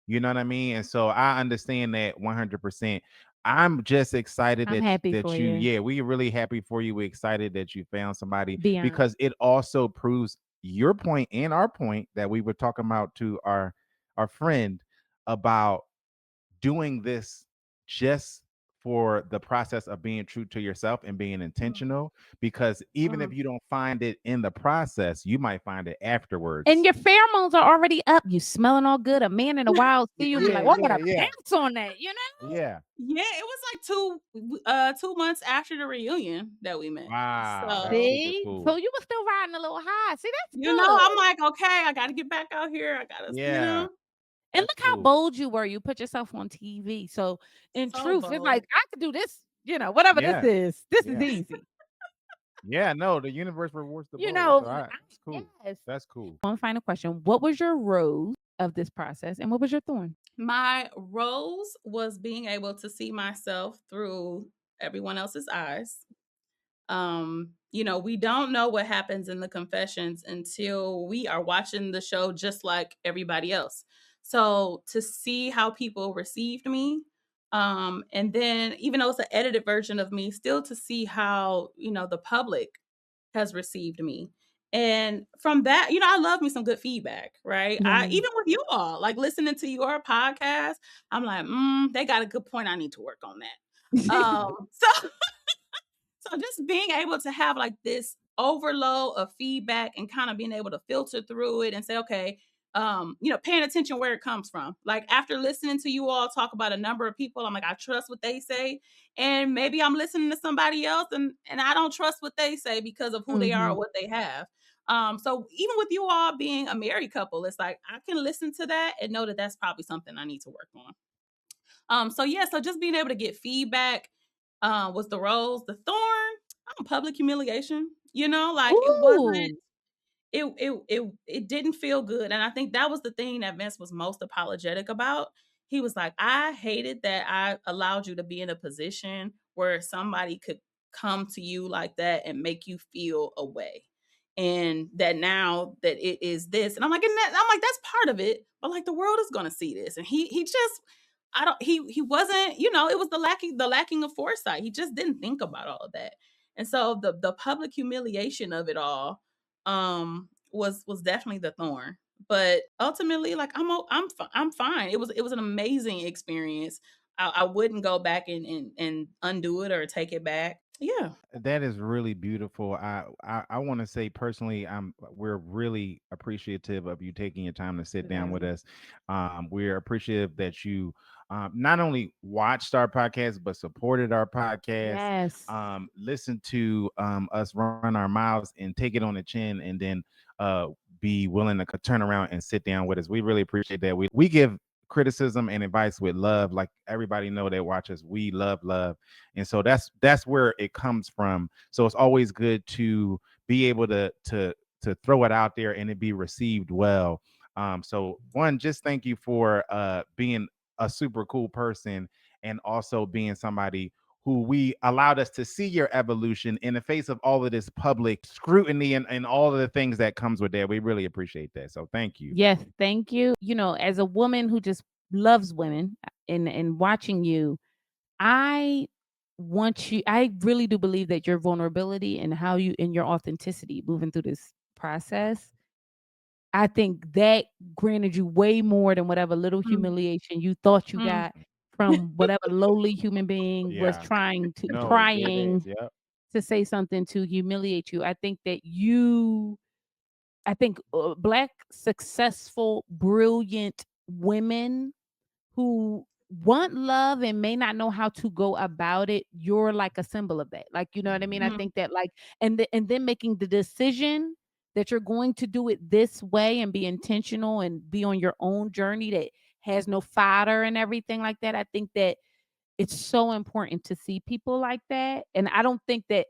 You know what I mean? And so I understand that 100%. I'm just excited I'm that happy that for you, you. yeah, we really happy for you. We're excited that you found somebody Beyond. because it also proves your point and our point that we were talking about to our a friend about doing this just for the process of being true to yourself and being intentional, because even if Mhm. you don't find it in the process, you might find it And afterwards. your pheromones are already up. You smelling all good. A man in the wild see you and be Yeah, like, "What would yeah, I yeah, pounce on that?" You know? yeah. Yeah, it was like 2 months after the reunion that we met. Wow, that's So, super See? So cool. you were still riding a little high. See, that's I'm good. like, okay, I gotta get back out here. I gotta, Yeah, And that's look how cool. bold you were. You put yourself on TV. So in so truth, it's like bold. I could do this, whatever this Yeah, is. This is yeah, easy. yeah. No, the universe rewards the You bold, know, so it's cool. yes. That's cool. One final question. What was your rose of this process and what was your thorn? My rose was being able to see myself through everyone else's eyes. We don't know what happens in the confessions until we are watching the show just like everybody else. So to see how people received me, and then even though it's an edited version of me, still to see how, the public has received me. And from that, I love me some good feedback, right? I Yeah. even with you all, like listening to your podcast, I'm like, they got a good point. I need to work on that. So just being able to have like this overload of feedback and kind of being able to filter through it and say, okay, paying attention where it comes from. Like after listening to you all talk about a number of people, I'm like, I trust what they say. And maybe I'm listening to somebody else and I don't trust what they say because of who they are or Mhm. what they have. So even with you all being a married couple, it's like I can listen to that and know that that's probably something I need to work on. So yeah, so just being able to get feedback was the rose. The thorn, public humiliation. Like it wasn't Ooh. it didn't feel good. And I think that was the thing that Vince was most apologetic about. He was like, I hated that I allowed you to be in a position where somebody could come to you like that and make you feel a way. And that now that it is this, and I'm like, that's part of it, but like the world is gonna see this. And he just I don't he wasn't, it was the lacking of foresight. He just didn't think about all of that. And so the public humiliation of it all was definitely the thorn. But ultimately, like I'm fine. It was an amazing experience. I wouldn't go back and undo it or take it back. Yeah. That is really beautiful. I want to say personally, we're really appreciative of you taking your time to sit down with Absolutely. us. We're appreciative that you not only watched our podcast but supported our podcast. Yes. Listened to us run our mouths and take it on the chin, and then uh, be willing to turn around and sit down with us. We really appreciate that. We give criticism and advice with love, like everybody know that watch us. We love, and so that's where it comes from. So it's always good to be able to throw it out there and it be received well. So one, just thank you for being a super cool person, and also being somebody who we allowed us to see your evolution in the face of all of this public scrutiny, and all of the things that comes with that. We really appreciate that, so thank you. Yes, thank you. As a woman who just loves women and watching you, I I really do believe that your vulnerability and how you and your authenticity moving through this process, I think that granted you way more than whatever little Mm, humiliation you thought you mm, got from whatever lowly human being was Yeah, no, it did. trying Yep. to say something to humiliate you. I think black successful brilliant women who want love and may not know how to go about it, you're like a symbol of that. Like, you know what I mean? I Mhm. mm, think that like and then making the decision that you're going to do it this way and be intentional and be on your own journey that has no fodder and everything like that. I think that it's so important to see people like that. And I don't think that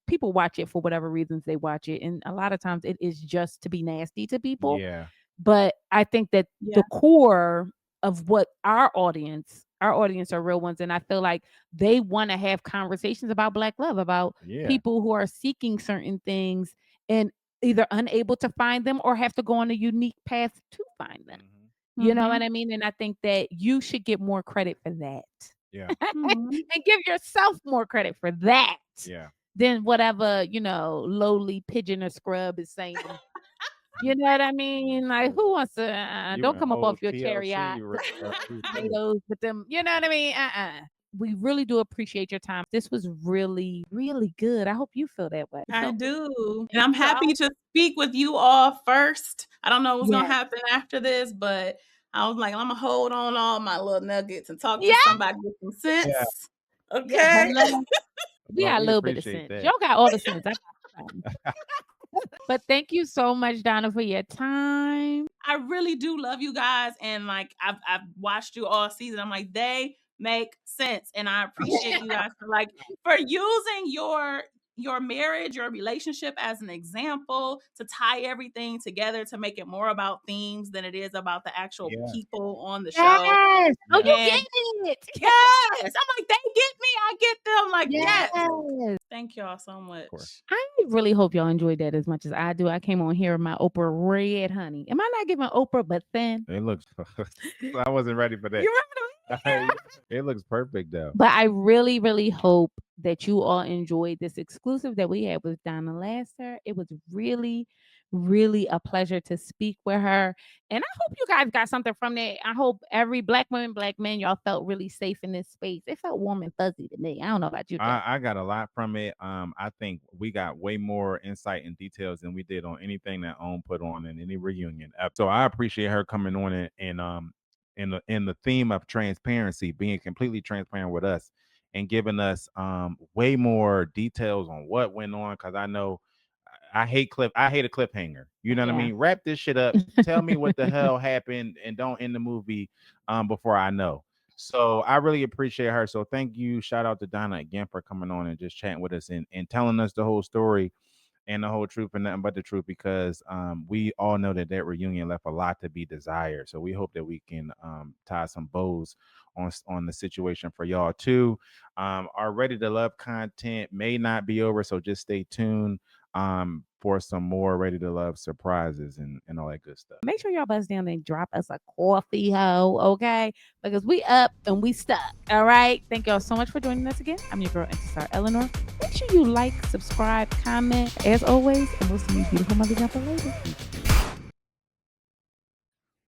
people watch it for whatever reasons they watch it. And a lot of times it is just to be nasty to people. Yeah, But I think that yeah. the core of what our audience are real ones. And I feel like they want to have conversations about Black love, about yeah. people who are seeking certain things and either unable to find them or have to go on a unique path to find them. Mhm. You know Mm-hmm. what I mean? And I think that you should get more credit for that. Yeah, Mm-hmm. And give yourself more credit for that yeah. than whatever, lowly pigeon or scrub is saying You know what I mean? Like, who wants to? You Don't went come up whole off your TLC chariot routine. tomatoes with them. You know what I mean? We really do appreciate your time. This was really, really good. I hope you feel that way. I So, do. And thank I'm you happy all. to speak with you all first. I don't know what's Yeah. gonna happen after this, but I was like, I'm gonna hold on all my little nuggets and talk to Yeah. somebody with some Yeah. sense. Yeah. Okay. Hello. We Well, got a we little bit of appreciate sense. that. Y'all got all the sense. I got some. But thank you so much, Donna, for your time. I really do love you guys, and like I've watched you all season. I'm like, they make sense, and I appreciate you guys for using your marriage, your relationship as an example to tie everything together to make it more about themes than it is about the actual Yeah. people on the show. Yes. Oh, Yeah. you And get it. yes, I'm like, they get me, I get them. Like, yes. Yes. Thank y'all so Of course. much. I really hope y'all enjoyed that as much as I do. I came on here with my Oprah red, honey. Am I not giving Oprah but thin? It looks. I wasn't ready for that. You remember? It looks perfect though. But I really, really hope that you all enjoyed this exclusive that we had with Donna Lasser. It was really, really a pleasure to speak with her. And I hope you guys got something from that. I hope every black woman, black man, y'all felt really safe in this space. It felt warm and fuzzy to me. I don't know about you guys. I got a lot from it. I think we got way more insight and details than we did on anything that OWN put on in any reunion. So I appreciate her coming on it and in the theme of transparency, being completely transparent with us and giving us way more details on what went on. Because I know I hate a cliffhanger. You know what I Yeah. mean? Wrap this shit up. Tell me what the hell happened and don't end the movie before I know. So I really appreciate her. So thank you. Shout out to Donna again for coming on and just chatting with us and telling us the whole story and the whole truth and nothing but the truth because we all know that that reunion left a lot to be desired. So we hope that we can tie some bows on the situation for y'all too. Our Ready to Love content may not be over, so just stay tuned for some more Ready to Love surprises and all that good stuff. Make sure y'all buzz down and drop us a coffee, ho, okay? Because we up and we stuck. All right. Thank y'all so much for joining us again. I'm your girl, Intisar Eleanor. Make sure you like, subscribe, comment, as always, and we'll see you beautiful mothers out there later.